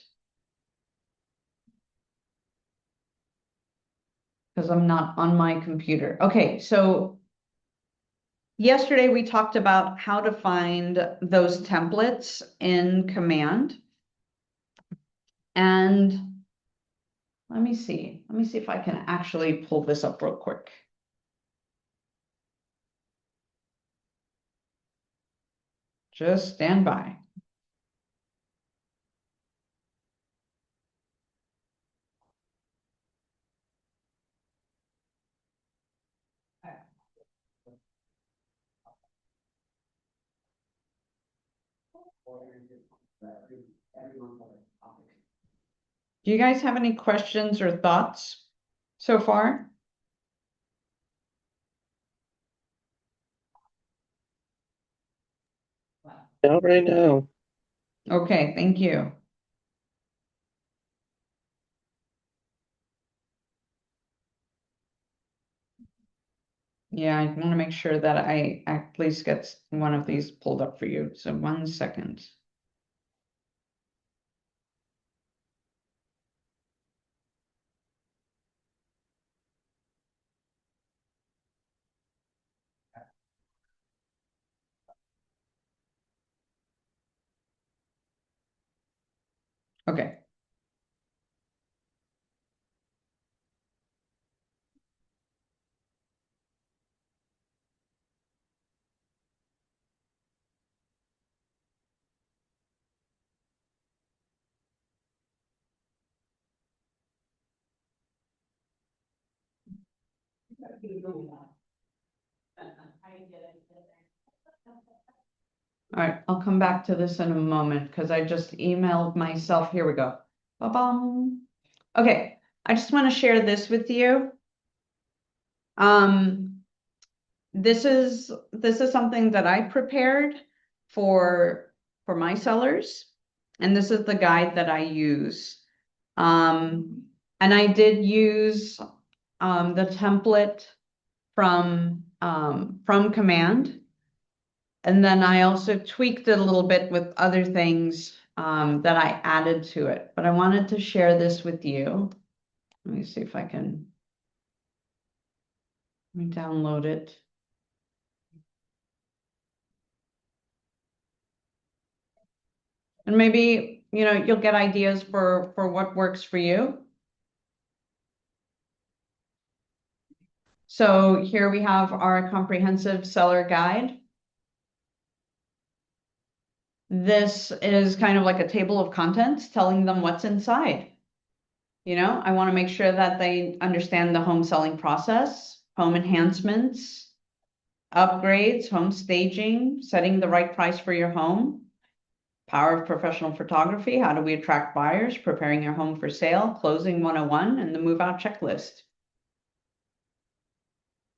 [SPEAKER 1] Because I'm not on my computer. Okay, so yesterday we talked about how to find those templates in Command. And let me see if I can actually pull this up real quick. Just stand by. Do you guys have any questions or thoughts? so far?
[SPEAKER 2] Not right now.
[SPEAKER 1] Okay, thank you. Yeah, I want to make sure that I at least get one of these pulled up for you. So 1 second. Okay. All right, I'll come back to this in a moment because I just emailed myself. Here we go. Ba-bum. Okay, I just want to share this with you. This is something that I prepared for my sellers, and this is the guide that I use. And I did use the template from Command. And then I also tweaked it a little bit with other things that I added to it. But I wanted to share this with you. Let me see if I can download it. And maybe, you'll get ideas for what works for you. So here we have our comprehensive seller guide. This is kind of like a table of contents telling them what's inside. I want to make sure that they understand the home selling process, home enhancements, upgrades, home staging, setting the right price for your home, power of professional photography, how do we attract buyers, preparing your home for sale, closing 101, and the move out checklist.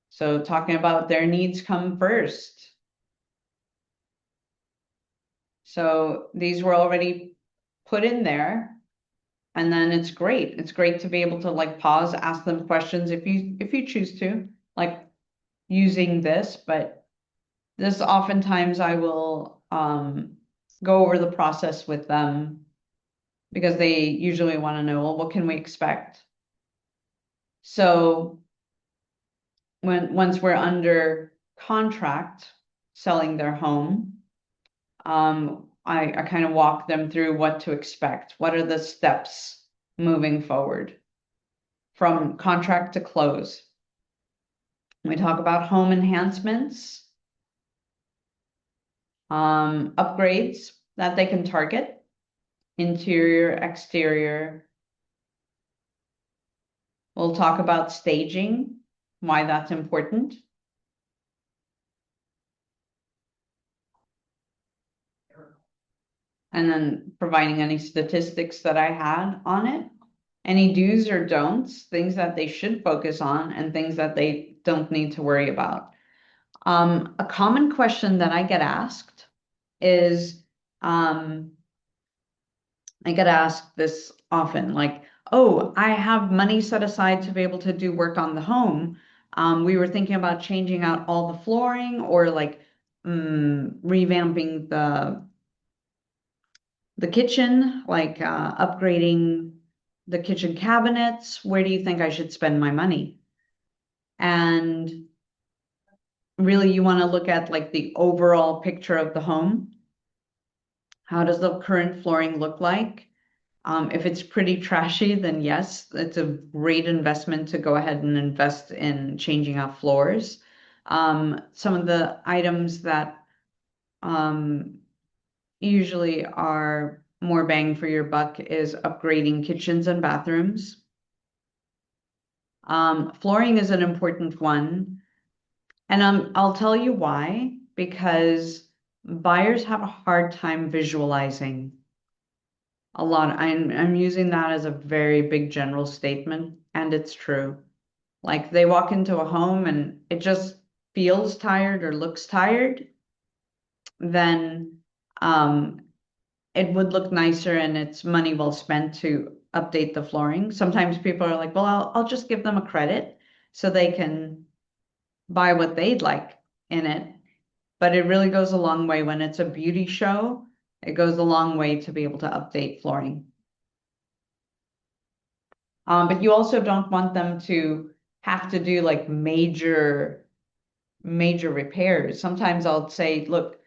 [SPEAKER 1] So talking about their needs come first. So these were already put in there. And then it's great. It's great to be able to like pause, ask them questions if you choose to, like using this, but this oftentimes I will go over the process with them because they usually want to know, well, what can we expect? So once we're under contract selling their home, I kind of walk them through what to expect. What are the steps moving forward from contract to close? We talk about home enhancements, upgrades that they can target, interior, exterior. We'll talk about staging, why that's important. And then providing any statistics that I had on it, any do's or don'ts, things that they should focus on and things that they don't need to worry about. A common question that I get asked is, I get asked this often, like, oh, I have money set aside to be able to do work on the home. We were thinking about changing out all the flooring or like revamping the kitchen, like upgrading the kitchen cabinets. Where do you think I should spend my money? And really, you want to look at like the overall picture of the home. How does the current flooring look like? If it's pretty trashy, then yes, it's a great investment to go ahead and invest in changing out floors. Some of the items that usually are more bang for your buck is upgrading kitchens and bathrooms. Flooring is an important one. And I'll tell you why, because buyers have a hard time visualizing a lot. I'm using that as a very big general statement, and it's true. Like they walk into a home and it just feels tired or looks tired, then it would look nicer and it's money well spent to update the flooring. Sometimes people are like, well, I'll just give them a credit so they can buy what they'd like in it. But it really goes a long way when it's a beauty show. It goes a long way to be able to update flooring. But you also don't want them to have to do like major repairs. Sometimes I'll say, look,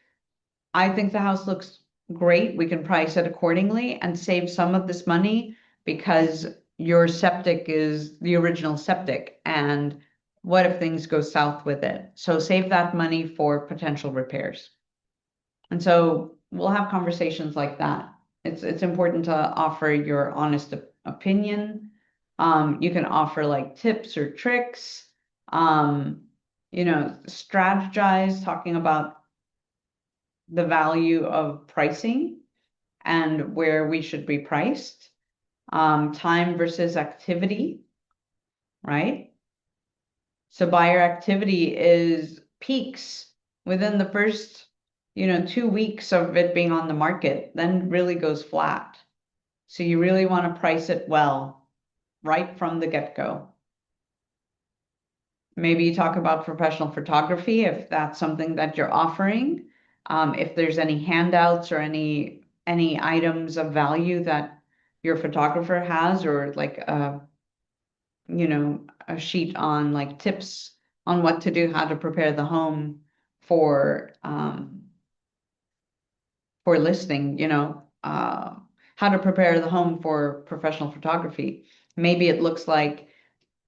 [SPEAKER 1] I think the house looks great. We can price it accordingly and save some of this money because your septic is the original septic. And what if things go south with it? So save that money for potential repairs. And so we'll have conversations like that. It's important to offer your honest opinion. You can offer like tips or tricks. Strategize, talking about the value of pricing and where we should be priced. Time versus activity, right? So buyer activity is peaks within the first 2 weeks of it being on the market, then really goes flat. So you really want to price it well right from the get-go. Maybe you talk about professional photography if that's something that you're offering. If there's any handouts or any items of value that your photographer has, or like a sheet on like tips on what to do, how to prepare the home for listing, how to prepare the home for professional photography. Maybe it looks like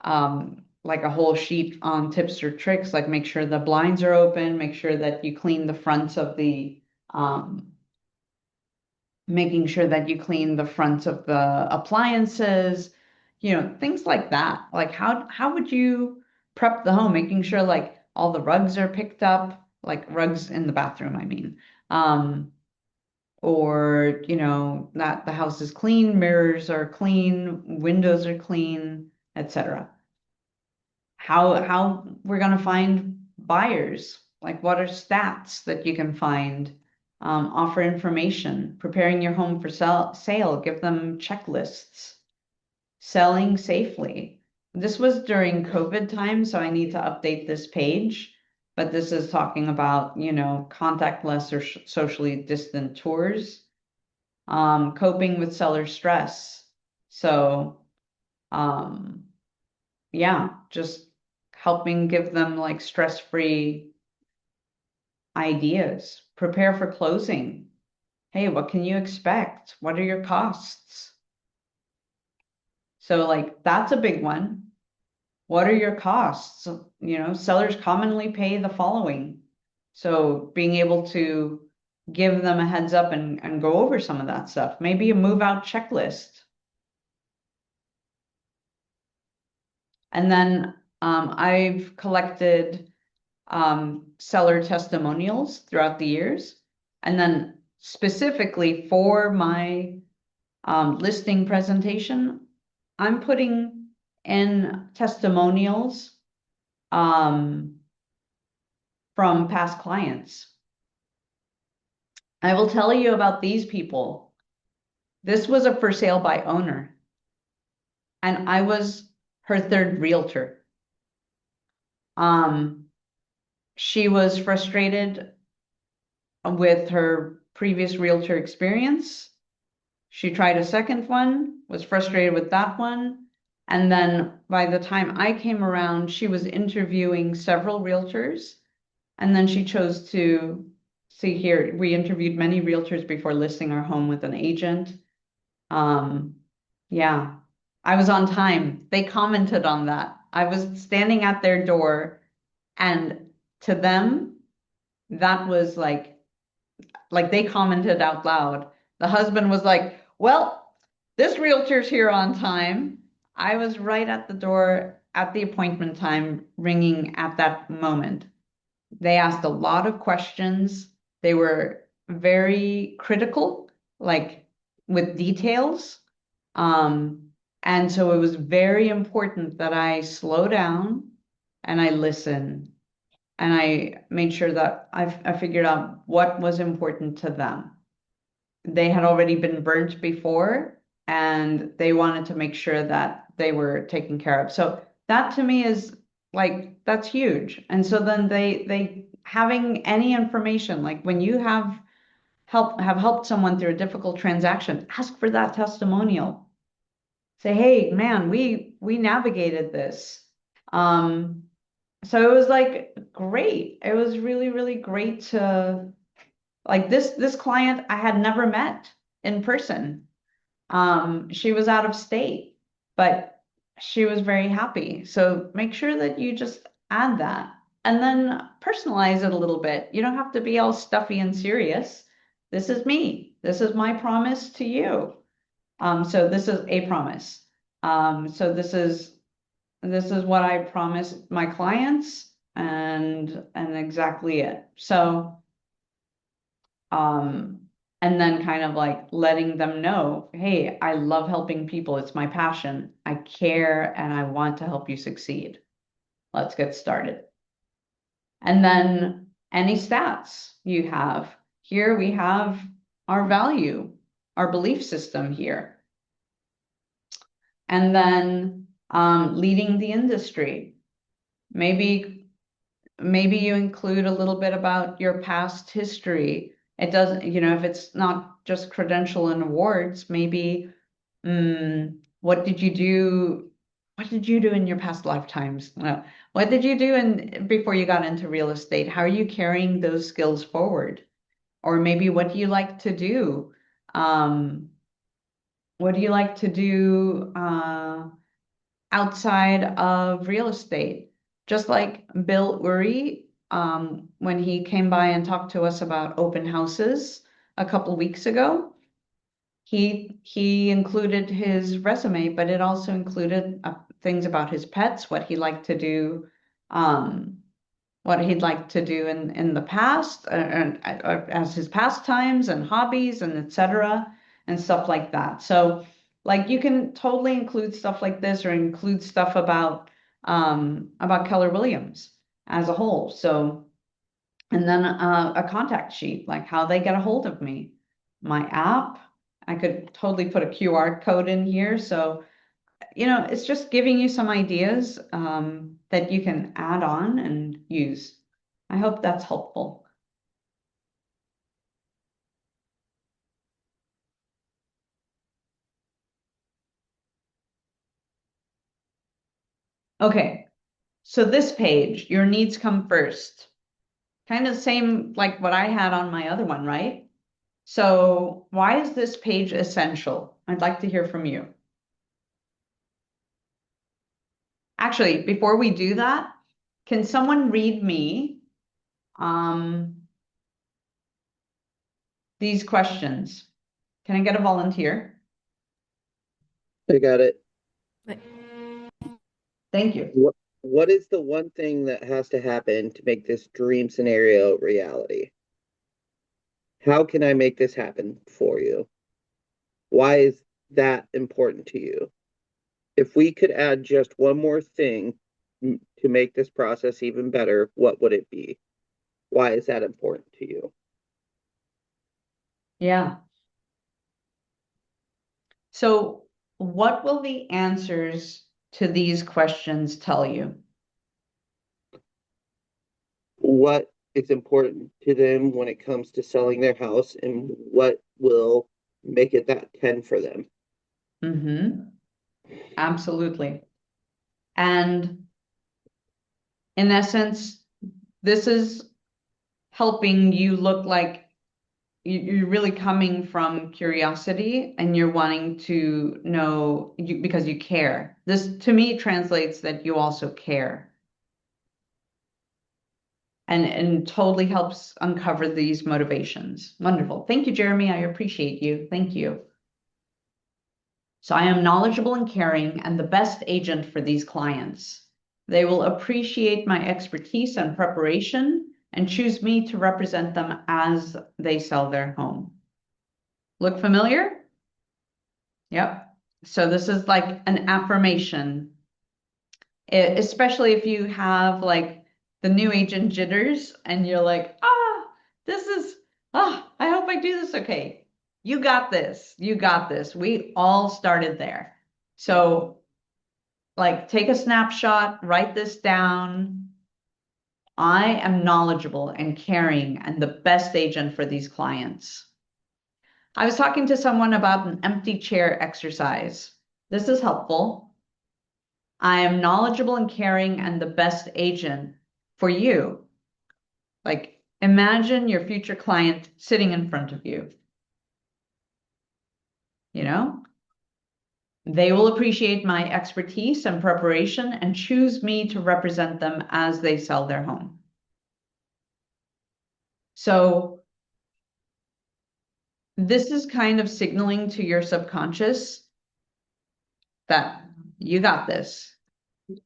[SPEAKER 1] a whole sheet on tips or tricks, like make sure the blinds are open, make sure that you clean the fronts of the making sure that you clean the fronts of the appliances, things like that. Like how would you prep the home, making sure like all the rugs are picked up, like rugs in the bathroom, I mean. Or that the house is clean, mirrors are clean, windows are clean, etc. How we're going to find buyers, like what are stats that you can find, offer information, preparing your home for sale, give them checklists, selling safely. This was during COVID time, so I need to update this page, but this is talking about, contactless or socially distant tours, coping with seller stress. So, yeah, just helping give them like stress-free ideas. Prepare for closing. Hey, what can you expect? What are your costs? So like that's a big one. What are your costs? Sellers commonly pay the following. So being able to give them a heads up and go over some of that stuff. Maybe a move out checklist. And then I've collected seller testimonials throughout the years. And then specifically for my listing presentation, I'm putting in testimonials from past clients. I will tell you about these people. This was a for sale by owner, and I was her third realtor. She was frustrated with her previous realtor experience. She tried a second one, was frustrated with that one. And then by the time I came around, she was interviewing several realtors. And then she chose to see here. We interviewed many realtors before listing our home with an agent. Yeah, I was on time. They commented on that. I was standing at their door, and to them, that was like they commented out loud. The husband was like, well, this realtor's here on time. I was right at the door at the appointment time, ringing at that moment. They asked a lot of questions. They were very critical, like with details. And so it was very important that I slow down and I listen. And I made sure that I figured out what was important to them. They had already been burnt before, and they wanted to make sure that they were taken care of. So that to me is like, that's huge. And so then they having any information, like when you have helped someone through a difficult transaction, ask for that testimonial. Say, hey, man, we navigated this. So it was like great. It was really, really great to like this client I had never met in person. She was out of state, but she was very happy. So make sure that you just add that and then personalize it a little bit. You don't have to be all stuffy and serious. This is me. This is my promise to you. So this is a promise. So this is what I promised my clients and exactly it. So and then kind of like letting them know, hey, I love helping people. It's my passion. I care and I want to help you succeed. Let's get started. And then any stats you have. Here we have our value, our belief system here. And then leading the industry. Maybe you include a little bit about your past history. It doesn't, if it's not just credential and awards, maybe what did you do? What did you do in your past lifetimes? What did you do before you got into real estate? How are you carrying those skills forward? Or maybe what do you like to do? What do you like to do outside of real estate? Just like Bill Uri, when he came by and talked to us about open houses a couple weeks ago, he included his resume, but it also included things about his pets, what he liked to do, what he'd like to do in the past, as his pastimes and hobbies and etc. and stuff like that. So like you can totally include stuff like this or include stuff about Keller Williams as a whole. So, and then a contact sheet, like how they get a hold of me, my app. I could totally put a QR code in here. So, it's just giving you some ideas that you can add on and use. I hope that's helpful. Okay, so this page, your needs come first. Kind of the same like what I had on my other one, right? So why is this page essential? I'd like to hear from you. Actually, before we do that, can someone read me these questions? Can I get a volunteer?
[SPEAKER 2] I got it.
[SPEAKER 1] Thank you.
[SPEAKER 2] What is the one thing that has to happen to make this dream scenario reality? How can I make this happen for you? Why is that important to you? If we could add just one more thing to make this process even better, what would it be? Why is that important to you?
[SPEAKER 1] Yeah. So what will the answers to these questions tell you?
[SPEAKER 2] What is important to them when it comes to selling their house and what will make it that 10 for them?
[SPEAKER 1] Absolutely. And in essence, this is helping you look like you're really coming from curiosity and you're wanting to know because you care. This to me translates that you also care. And totally helps uncover these motivations. Wonderful. Thank you, Jeremy. I appreciate you. Thank you. So I am knowledgeable and caring and the best agent for these clients. They will appreciate my expertise and preparation and choose me to represent them as they sell their home. Look familiar? Yep. So this is like an affirmation, especially if you have like the new agent jitters and you're like, I hope I do this okay. You got this. You got this. We all started there. So like take a snapshot, write this down. I am knowledgeable and caring and the best agent for these clients. I was talking to someone about an empty chair exercise. This is helpful. I am knowledgeable and caring and the best agent for you. Like imagine your future client sitting in front of you. You know, they will appreciate my expertise and preparation and choose me to represent them as they sell their home. So this is kind of signaling to your subconscious that you got this.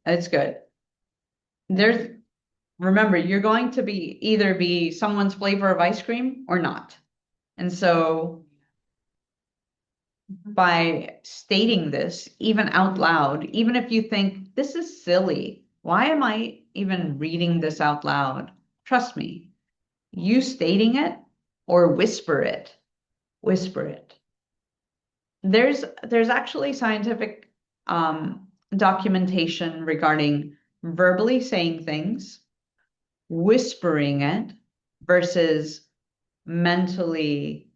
[SPEAKER 1] It's good. Remember, you're going to either be someone's flavor of ice cream or not. And so by stating this, even out loud, even if you think this is silly, why am I even reading this out loud? Trust me, you stating it or whisper it. There's actually scientific documentation regarding verbally saying things, whispering it versus mentally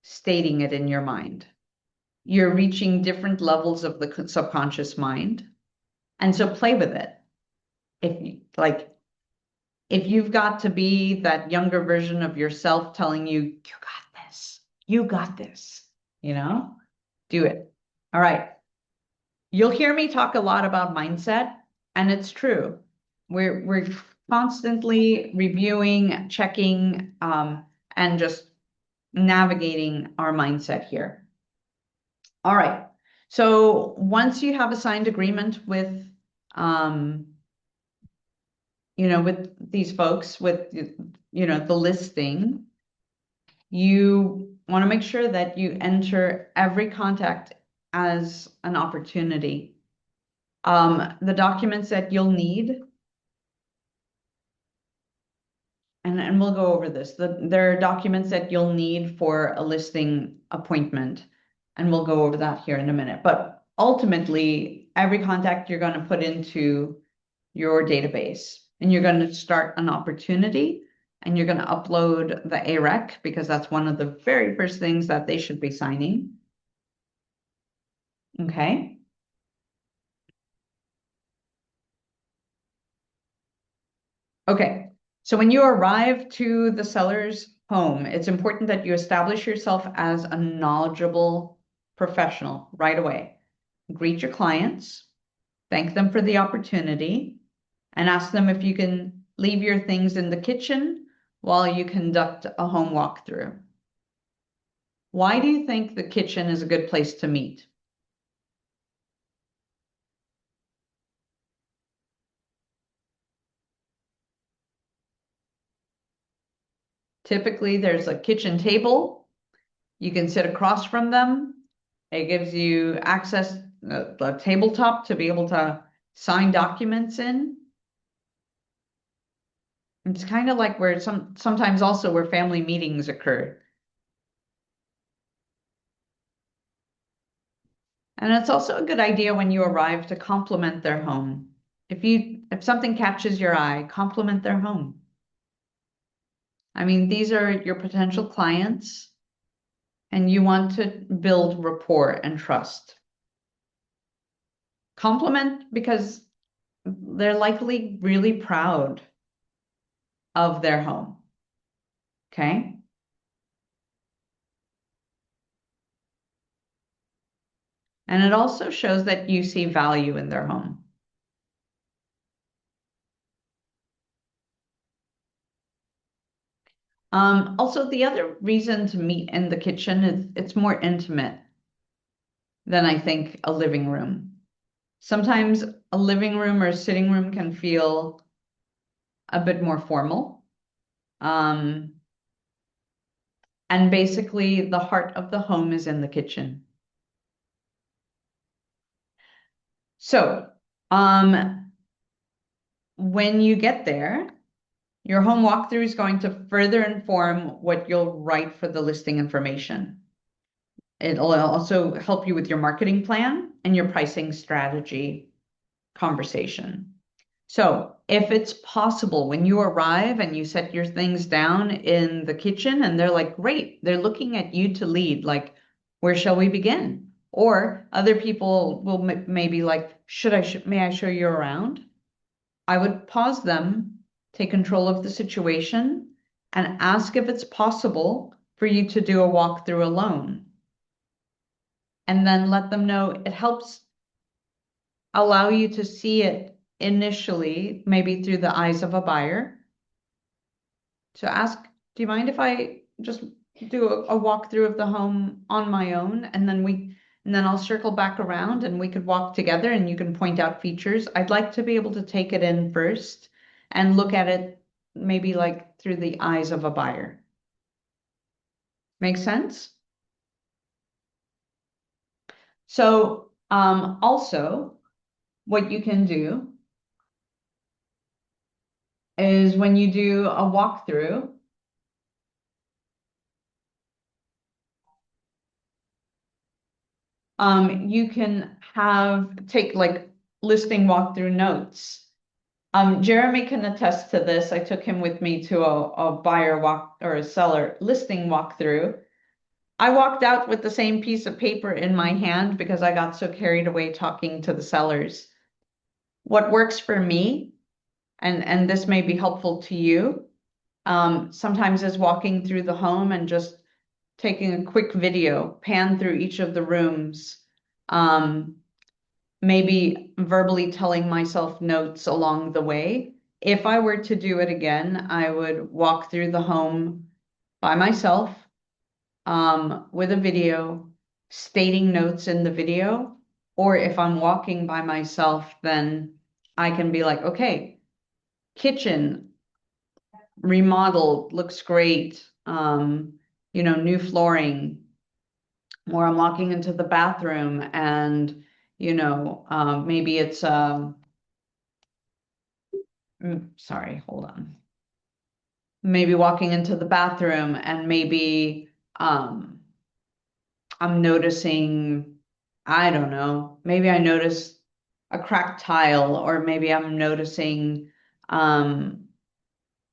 [SPEAKER 1] stating it in your mind. You're reaching different levels of the subconscious mind. And so play with it. If you've got to be that younger version of yourself telling you got this, do it. All right. You'll hear me talk a lot about mindset, and it's true. We're constantly reviewing, checking, and just navigating our mindset here. All right. So once you have a signed agreement with, with these folks, with, the listing, you want to make sure that you enter every contact as an opportunity. The documents that you'll need, and we'll go over this. There are documents that you'll need for a listing appointment, and we'll go over that here in a minute. But ultimately, every contact you're going to put into your database, and you're going to start an opportunity, and you're going to upload the AREC because that's one of the very first things that they should be signing. Okay. Okay. So when you arrive to the seller's home, it's important that you establish yourself as a knowledgeable professional right away. Greet your clients, thank them for the opportunity, and ask them if you can leave your things in the kitchen while you conduct a home walkthrough. Why do you think the kitchen is a good place to meet? Typically, there's a kitchen table. You can sit across from them. It gives you access to the tabletop to be able to sign documents in. It's kind of like where sometimes also where family meetings occur. And it's also a good idea when you arrive to compliment their home. If something catches your eye, compliment their home. I mean, these are your potential clients, and you want to build rapport and trust. Compliment because they're likely really proud of their home. Okay? And it also shows that you see value in their home. Also, the other reason to meet in the kitchen is it's more intimate than I think a living room. Sometimes a living room or a sitting room can feel a bit more formal. And basically, the heart of the home is in the kitchen. So, when you get there, your home walkthrough is going to further inform what you'll write for the listing information. It'll also help you with your marketing plan and your pricing strategy conversation. So if it's possible, when you arrive and you set your things down in the kitchen and they're like, great, they're looking at you to lead, like, where shall we begin? Or other people will maybe like, may I show you around? I would pause them, take control of the situation, and ask if it's possible for you to do a walkthrough alone. And then let them know it helps allow you to see it initially, maybe through the eyes of a buyer. To ask, do you mind if I just do a walkthrough of the home on my own? And then I'll circle back around and we could walk together and you can point out features. I'd like to be able to take it in first and look at it maybe like through the eyes of a buyer. Make sense? So also what you can do is when you do a walkthrough, you can take like listing walkthrough notes. Jeremy can attest to this. I took him with me to a buyer walk or a seller listing walkthrough. I walked out with the same piece of paper in my hand because I got so carried away talking to the sellers. What works for me, and this may be helpful to you, sometimes is walking through the home and just taking a quick video, pan through each of the rooms, maybe verbally telling myself notes along the way. If I were to do it again, I would walk through the home by myself, with a video, stating notes in the video. Or if I'm walking by myself, then I can be like, okay, kitchen remodeled, looks great. New flooring. Or I'm walking into the bathroom and, maybe it's, sorry, hold on. Maybe walking into the bathroom and maybe I'm noticing, I don't know, maybe I notice a cracked tile, or maybe I'm noticing an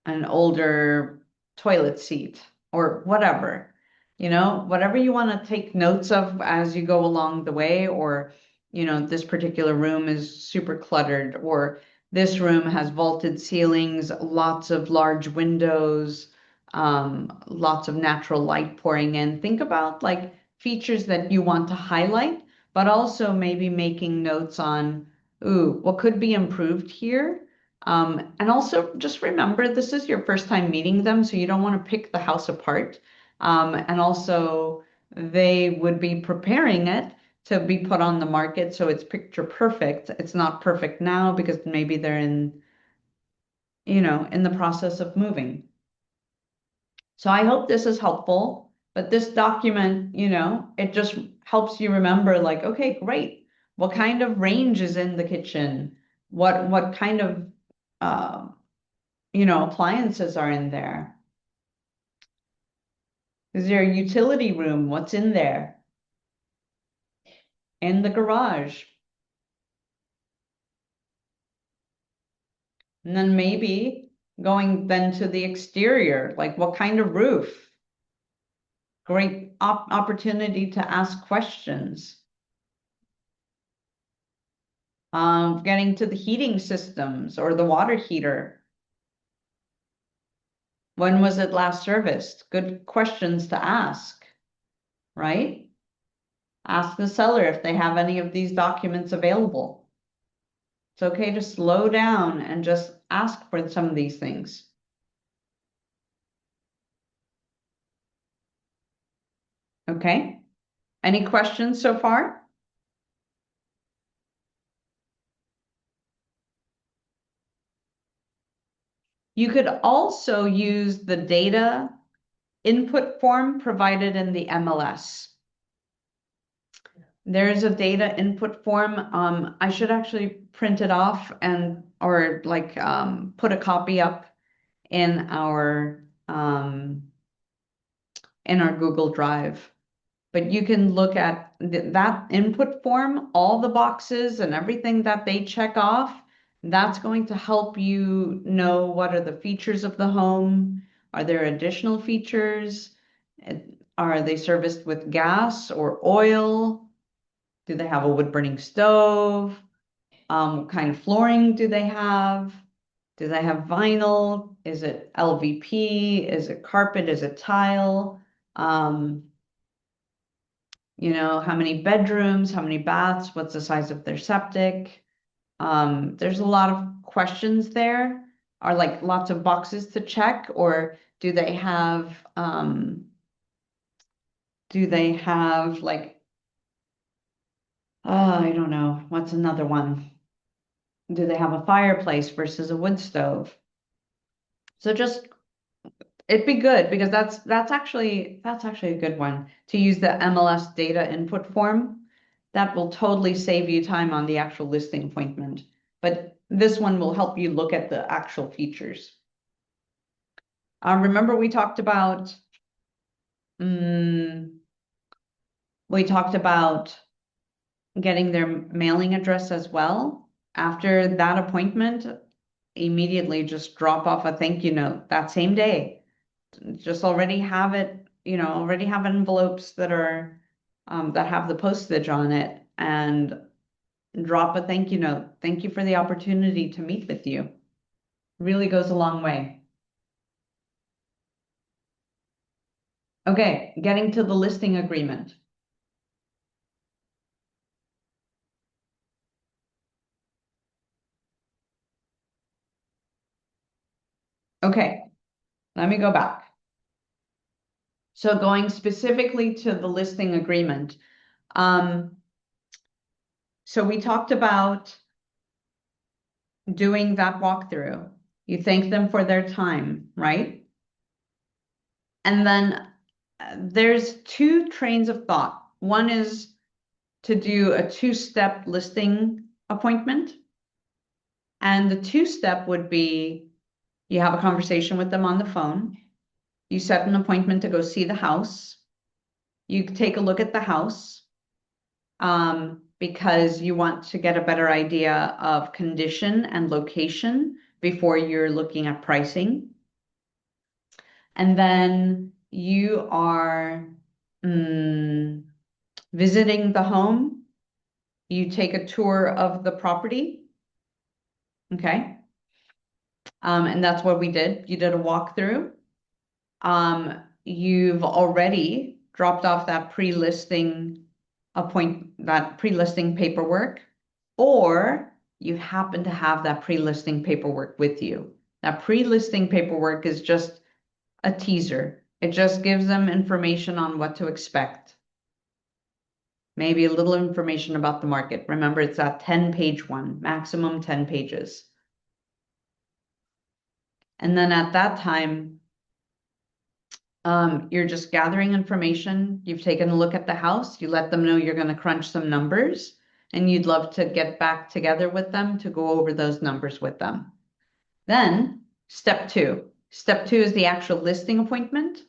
[SPEAKER 1] older toilet seat or whatever. Whatever you want to take notes of as you go along the way, or, this particular room is super cluttered, or this room has vaulted ceilings, lots of large windows, lots of natural light pouring in. Think about like features that you want to highlight, but also maybe making notes on, ooh, what could be improved here? And also just remember, this is your first time meeting them, so you don't want to pick the house apart. And also they would be preparing it to be put on the market, so it's picture perfect. It's not perfect now because maybe they're in the process of moving. So I hope this is helpful, but this document, it just helps you remember like, okay, great. What kind of range is in the kitchen? What kind of appliances are in there? Is there a utility room? What's in there? In the garage. And then maybe going then to the exterior, like what kind of roof? Great opportunity to ask questions. Getting to the heating systems or the water heater. When was it last serviced? Good questions to ask, right? Ask the seller if they have any of these documents available. It's okay to slow down and just ask for some of these things. Okay. Any questions so far? You could also use the data input form provided in the MLS. There's a data input form. I should actually print it off or like put a copy up in our Google Drive. But you can look at that input form, all the boxes and everything that they check off. That's going to help you know what are the features of the home. Are there additional features? Are they serviced with gas or oil? Do they have a wood burning stove? What kind of flooring do they have? Do they have vinyl? Is it LVP? Is it carpet? Is it tile? You know, how many bedrooms, how many baths, what's the size of their septic? There's a lot of questions there. Are like lots of boxes to check, or do they have like I don't know, what's another one? Do they have a fireplace versus a wood stove? So just it'd be good because that's actually a good one to use the MLS data input form. That will totally save you time on the actual listing appointment. But this one will help you look at the actual features. Remember we talked about getting their mailing address as well. After that appointment, immediately just drop off a thank you note that same day. Just already have it, already have envelopes that are that have the postage on it, and drop a thank you note. Thank you for the opportunity to meet with you. Really goes a long way. Okay, getting to the listing agreement. Okay, let me go back. So going specifically to the listing agreement. So we talked about doing that walkthrough. You thank them for their time, right? And then there's two trains of thought. One is to do a two-step listing appointment. And the two-step would be you have a conversation with them on the phone. You set an appointment to go see the house. You take a look at the house because you want to get a better idea of condition and location before you're looking at pricing. And then you are visiting the home. You take a tour of the property. Okay. And that's what we did. You did a walkthrough. You've already dropped off that pre-listing paperwork, or you happen to have that pre-listing paperwork with you. That pre-listing paperwork is just a teaser. It just gives them information on what to expect. Maybe a little information about the market. Remember, it's that 10-page one, maximum 10 pages. And then at that time, you're just gathering information. You've taken a look at the house. You let them know you're going to crunch some numbers, and you'd love to get back together with them to go over those numbers with them. Then step two. Step two is the actual listing appointment.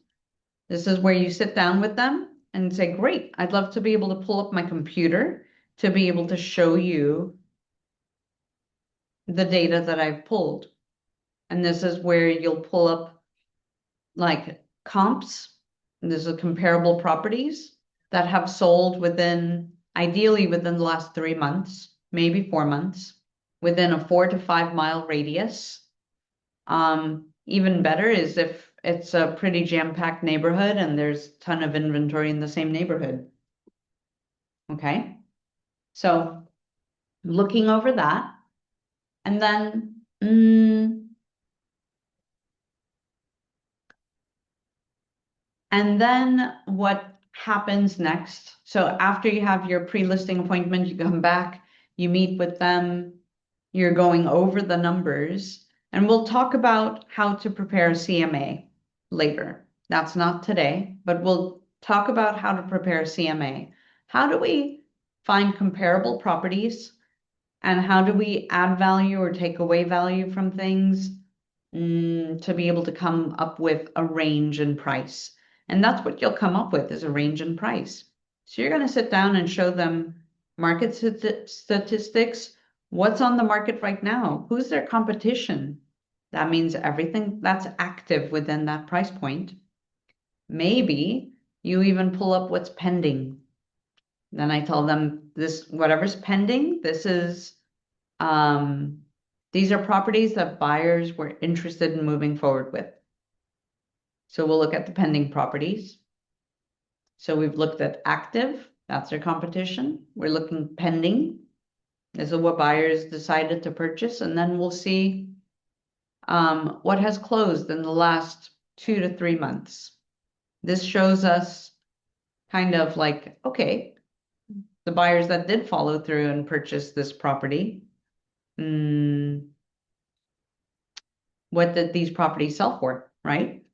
[SPEAKER 1] This is where you sit down with them and say, great, I'd love to be able to pull up my computer to be able to show you the data that I've pulled. And this is where you'll pull up like comps. And this is comparable properties that have sold ideally within the last 3 months, maybe 4 months, within a 4 to 5 mile radius. Even better is if it's a pretty jam-packed neighborhood and there's a ton of inventory in the same neighborhood. Okay, so looking over that, and then what happens next? So after you have your pre-listing appointment, you come back, you meet with them, you're going over the numbers, and we'll talk about how to prepare a CMA later. That's not today, but we'll talk about how to prepare a CMA. How do we find comparable properties, and how do we add value or take away value from things to be able to come up with a range in price. And that's what you'll come up with, is a range in price. So you're going to sit down and show them market statistics. What's on the market right now? Who's their competition? That means everything that's active within that price point. Maybe you even pull up what's pending. Then I tell them this, whatever's pending, this is, these are properties that buyers were interested in moving forward with. So we'll look at the pending properties. So we've looked at active, that's their competition. We're looking pending. This is what buyers decided to purchase. And then we'll see what has closed in the last 2 to 3 months. This shows us kind of like, okay, the buyers that did follow through and purchase this property, what did these properties sell for, right?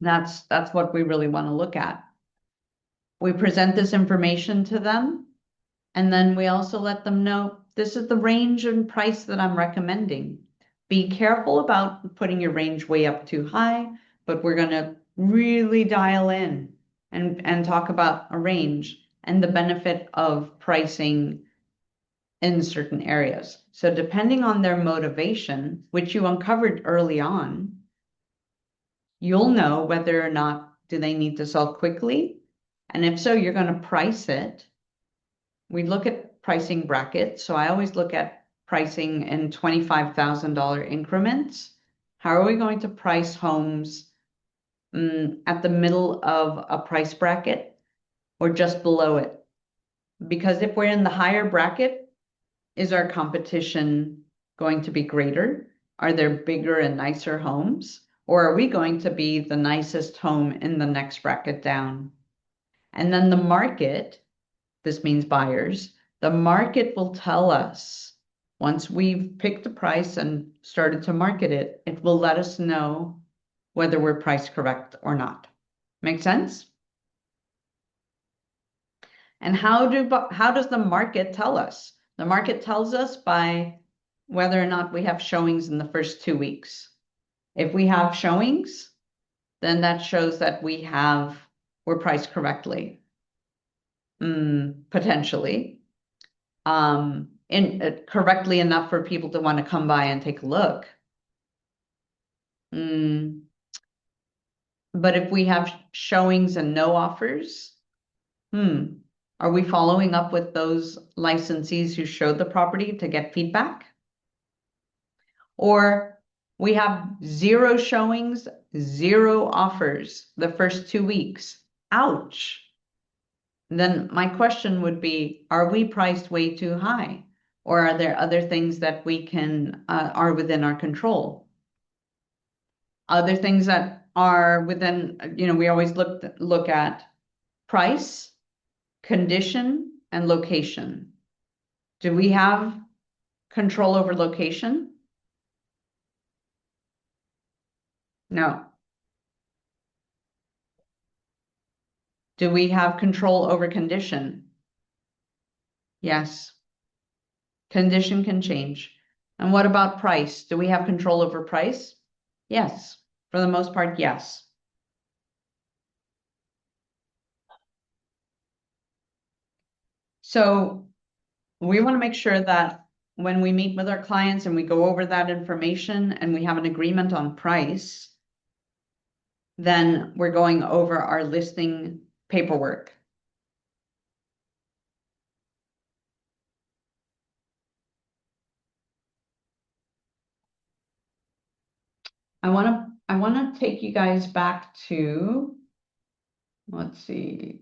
[SPEAKER 1] That's what we really want to look at. We present this information to them, and then we also let them know this is the range and price that I'm recommending. Be careful about putting your range way up too high, but we're going to really dial in and talk about a range and the benefit of pricing in certain areas. So depending on their motivation, which you uncovered early on, you'll know whether or not do they need to sell quickly. And if so, you're going to price it. We look at pricing brackets. So I always look at pricing in $25,000 increments. How are we going to price homes at the middle of a price bracket or just below it? Because if we're in the higher bracket, is our competition going to be greater? Are there bigger and nicer homes? Or are we going to be the nicest home in the next bracket down? And then the market, this means buyers, the market will tell us, once we've picked a price and started to market it, it will let us know whether we're priced correct or not. Make sense? And how does the market tell us? The market tells us by whether or not we have showings in the first 2 weeks. If we have showings, then that shows that we're priced correctly. Potentially. Correctly enough for people to want to come by and take a look. But if we have showings and no offers, are we following up with those licensees who showed the property to get feedback? Or we have 0 showings, 0 offers the first 2 weeks. Ouch. Then my question would be, are we priced way too high? Or are there other things that we can, are within our control? Other things that are within, we always look at price, condition, and location. Do we have control over location? No. Do we have control over condition? Yes. Condition can change. And what about price? Do we have control over price? Yes. For the most part, yes. So we want to make sure that when we meet with our clients and we go over that information and we have an agreement on price, then we're going over our listing paperwork. I want to take you guys back to, let's see.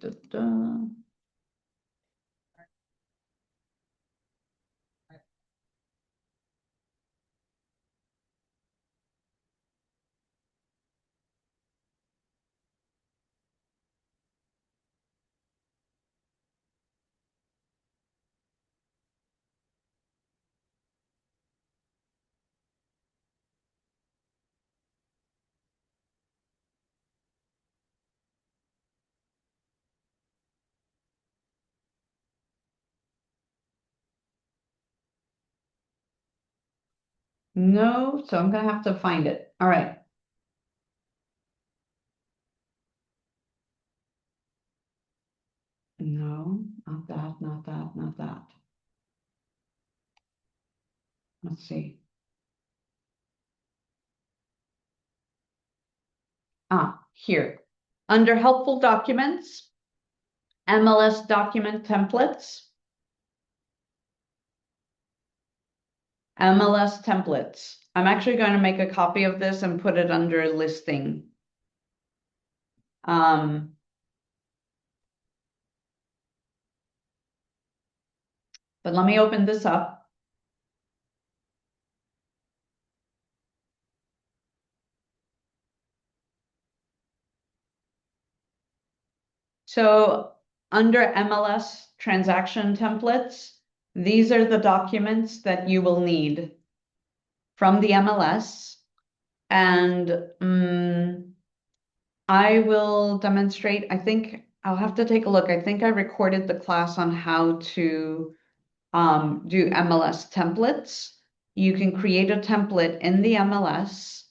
[SPEAKER 1] No, so I'm gonna have to find it. All right. No, not that, not that, not that. Let's see. Here. Under helpful documents, MLS document templates. MLS templates. I'm actually going to make a copy of this and put it under listing. But let me open this up. So under MLS transaction templates, these are the documents that you will need from the MLS. And I will demonstrate, I think I'll have to take a look. I think I recorded the class on how to do MLS templates. You can create a template in the MLS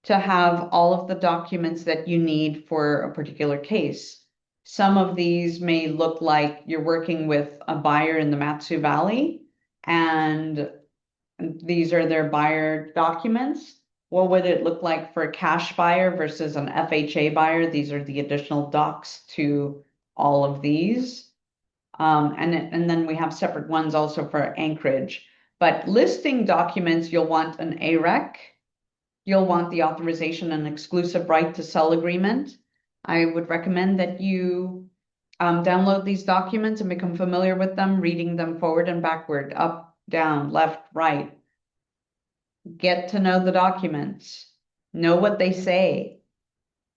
[SPEAKER 1] to have all of the documents that you need for a particular case. Some of these may look like you're working with a buyer in the Matsu Valley, and these are their buyer documents. What would it look like for a cash buyer versus an FHA buyer? These are the additional docs to all of these. And then we have separate ones also for Anchorage. But listing documents, you'll want an AREC. You'll want the authorization and exclusive right to sell agreement. I would recommend that you download these documents and become familiar with them, reading them forward and backward, up, down, left, right. Get to know the documents, know what they say.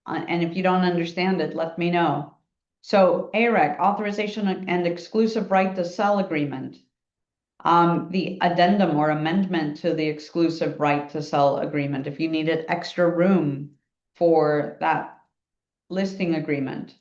[SPEAKER 1] And if you don't understand it, let me know. So AREC, authorization and exclusive right to sell agreement. The addendum or amendment to the exclusive right to sell agreement, if you needed extra room for that listing agreement.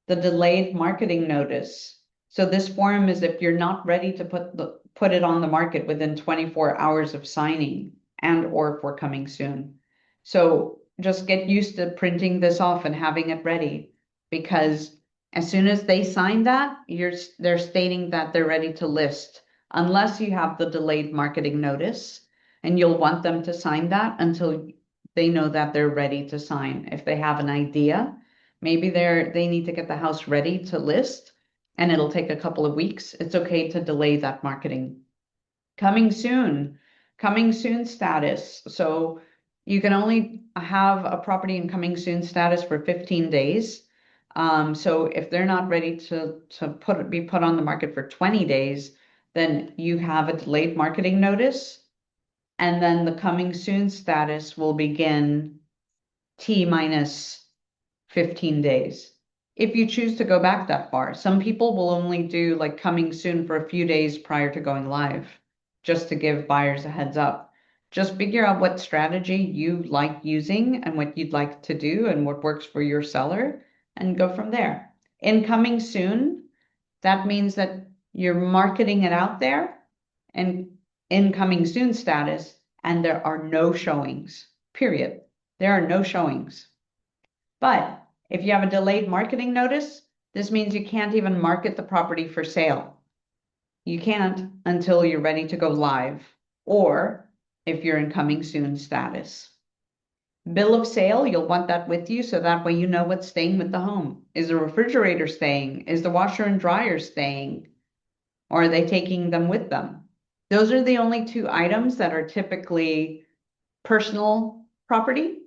[SPEAKER 1] The delayed marketing notice. So this form is if you're not ready to put it on the market within 24 hours of signing and or for coming soon. So just get used to printing this off and having it ready, because as soon as they sign that, they're stating that they're ready to list, unless you have the delayed marketing notice, and you'll want them to sign that until they know that they're ready to sign. If they have an idea, maybe they need to get the house ready to list and it'll take a couple of weeks. It's okay to delay that marketing. Coming soon status. So you can only have a property in coming soon status for 15 days. So if they're not ready to be put on the market for 20 days, then you have a delayed marketing notice, and then the coming soon status will begin T minus 15 days. If you choose to go back that far, some people will only do like coming soon for a few days prior to going live, just to give buyers a heads up. Just figure out what strategy you like using and what you'd like to do and what works for your seller, and go from there. In coming soon, that means that you're marketing it out there and in coming soon status, and there are no showings, period. There are no showings. But if you have a delayed marketing notice, this means you can't even market the property for sale. You can't until you're ready to go live, or if you're in coming soon status. Bill of sale, you'll want that with you, so that way you know what's staying with the home. Is the refrigerator staying? Is the washer and dryer staying? Or are they taking them with them? Those are the only two items that are typically personal property.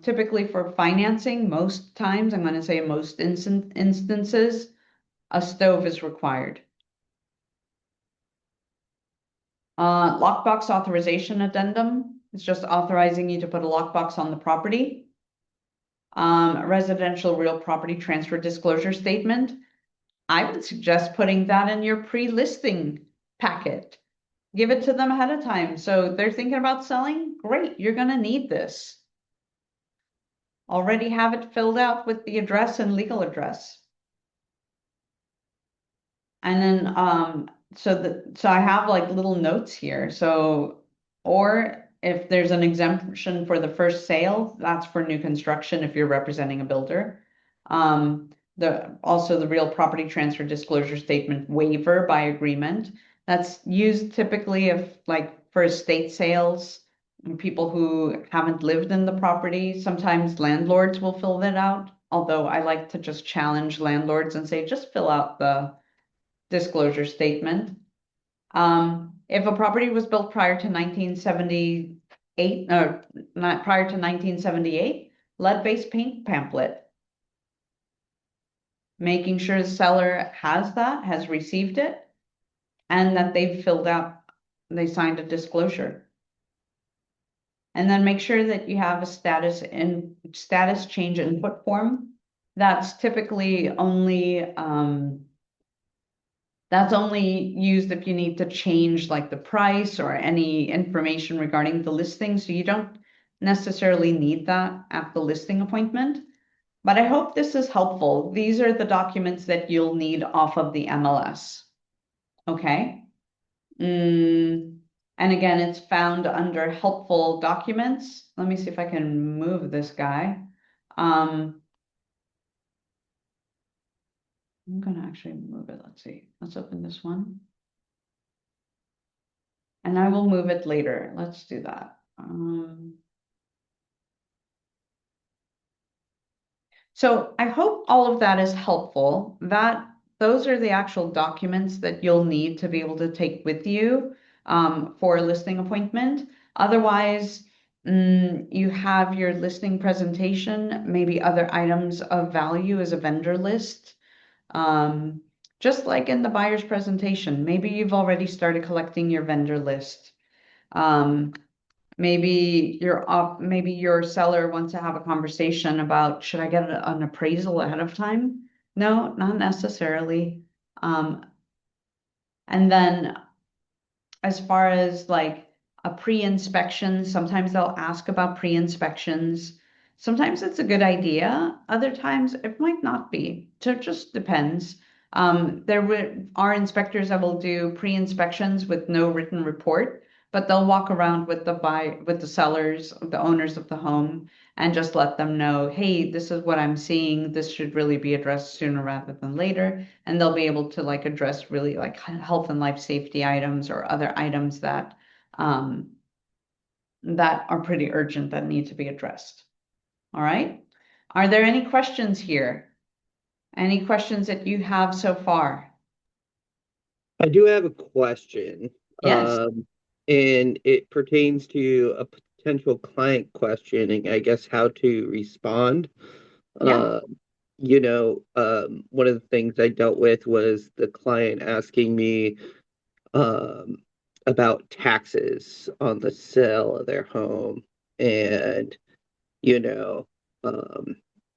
[SPEAKER 1] Typically for financing, most times, I'm going to say most instances, a stove is required. Lockbox authorization addendum. It's just authorizing you to put a lockbox on the property. Residential real property transfer disclosure statement. I would suggest putting that in your pre-listing packet. Give it to them ahead of time. So they're thinking about selling. Great, you're going to need this. Already have it filled out with the address and legal address. And then, so I have like little notes here. So Or if there's an exemption for the first sale, that's for new construction if you're representing a builder. Also the real property transfer disclosure statement waiver by agreement. That's used typically if like for estate sales, people who haven't lived in the property, sometimes landlords will fill that out. Although I like to just challenge landlords and say, just fill out the disclosure statement. If a property was built prior to 1978, not prior to 1978, lead-based paint pamphlet. Making sure the seller has that, has received it, and that they've filled out, they signed a disclosure. And then make sure that you have a status change input form. That's typically only that's only used if you need to change like the price or any information regarding the listing. So you don't necessarily need that at the listing appointment. But I hope this is helpful. These are the documents that you'll need off of the MLS. Okay. And again, it's found under helpful documents. Let me see if I can move this guy. I'm gonna actually move it. Let's see. Let's open this one. And I will move it later. Let's do that. So I hope all of that is helpful. Those are the actual documents that you'll need to be able to take with you for a listing appointment. Otherwise, you have your listing presentation, maybe other items of value as a vendor list. Just like in the buyer's presentation, maybe you've already started collecting your vendor list. Maybe your seller wants to have a conversation about, should I get an appraisal ahead of time? No, not necessarily. And then as far as like a pre-inspection, sometimes they'll ask about pre-inspections. Sometimes it's a good idea. Other times it might not be. So it just depends. There are inspectors that will do pre-inspections with no written report, but they'll walk around with the sellers, the owners of the home, and just let them know, hey, this is what I'm seeing. This should really be addressed sooner rather than later. And they'll be able to like address really like health and life safety items or other items that that are pretty urgent that need to be addressed. All right. Are there any questions here? Any questions that you have so far?
[SPEAKER 2] I do have a question.
[SPEAKER 1] Yes.
[SPEAKER 2] And it pertains to a potential client questioning, I guess, how to respond.
[SPEAKER 1] Yeah.
[SPEAKER 2] One of the things I dealt with was the client asking me about taxes on the sale of their home and, you know,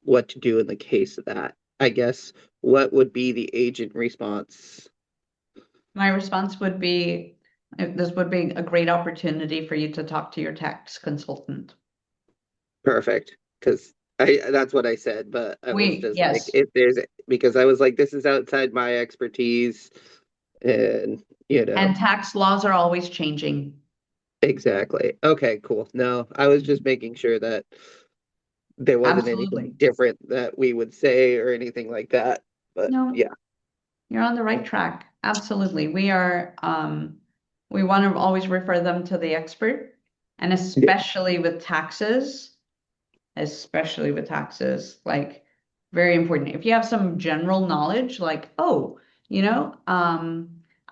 [SPEAKER 2] what to do in the case of that. I guess what would be the agent response?
[SPEAKER 1] My response would be, this would be a great opportunity for you to talk to your tax consultant.
[SPEAKER 2] Perfect, because that's what I said, but I was just like,
[SPEAKER 1] Yes.
[SPEAKER 2] if there's because I was like, this is outside my expertise, and
[SPEAKER 1] And tax laws are always changing.
[SPEAKER 2] exactly. Okay, cool. No, I was just making sure that there wasn't anything
[SPEAKER 1] Absolutely.
[SPEAKER 2] different that we would say or anything like that. But
[SPEAKER 1] No,
[SPEAKER 2] yeah,
[SPEAKER 1] you're on the right track. Absolutely. We want to always refer them to the expert, and especially with taxes, like very important. If you have some general knowledge, like, oh,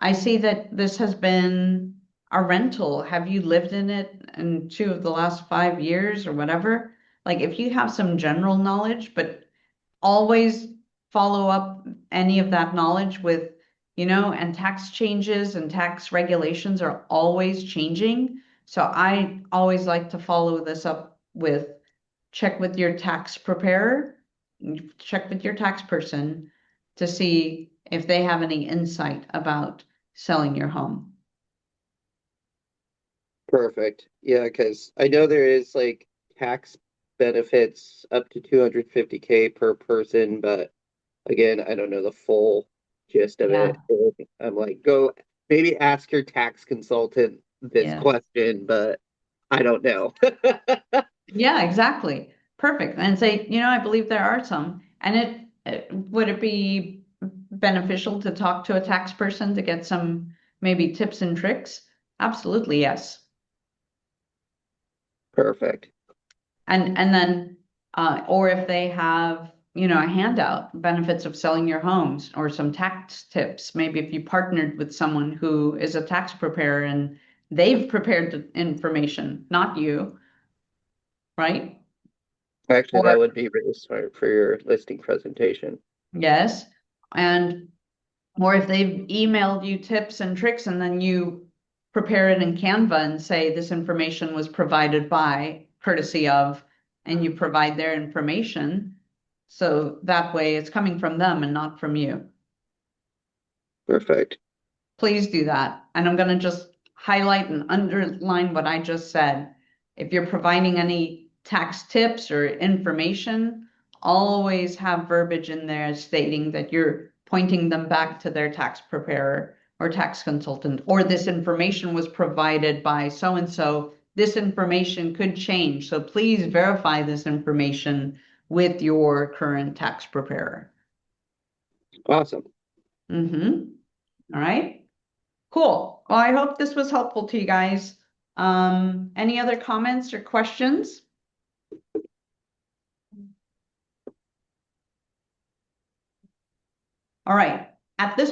[SPEAKER 1] I see that this has been a rental. Have you lived in it in 2 of the last 5 years or whatever? Like, if you have some general knowledge, but always follow up any of that knowledge with, and tax changes and tax regulations are always changing. So I always like to follow this up with check with your tax preparer, check with your tax person to see if they have any insight about selling your home.
[SPEAKER 2] perfect. Yeah, because I know there is like tax benefits up to 250K per person, but again, I don't know the full gist of
[SPEAKER 1] Yeah.
[SPEAKER 2] it. And I'm like, go maybe ask your tax consultant this
[SPEAKER 1] Yes.
[SPEAKER 2] question, but I don't know.
[SPEAKER 1] Yeah, exactly. Perfect. And say, I believe there are some. And would it be beneficial to talk to a tax person to get some maybe tips and tricks? Absolutely, yes.
[SPEAKER 2] Perfect.
[SPEAKER 1] And then or if they have, a handout, benefits of selling your homes or some tax tips, maybe if you partnered with someone who is a tax preparer and they've prepared the information, not you, right?
[SPEAKER 2] Actually,
[SPEAKER 1] Or
[SPEAKER 2] that would be really smart for your listing presentation.
[SPEAKER 1] yes, and or if they've emailed you tips and tricks and then you prepare it in Canva and say this information was provided by courtesy of, and you provide their information. So that way it's coming from them and not from you.
[SPEAKER 2] Perfect.
[SPEAKER 1] Please do that. And I'm going to just highlight and underline what I just said. If you're providing any tax tips or information, always have verbiage in there stating that you're pointing them back to their tax preparer or tax consultant, or this information was provided by so and so. This information could change. So please verify this information with your current tax preparer.
[SPEAKER 2] Awesome.
[SPEAKER 1] All right. Cool. Well, I hope this was helpful to you guys. Any other comments or questions? All right. At this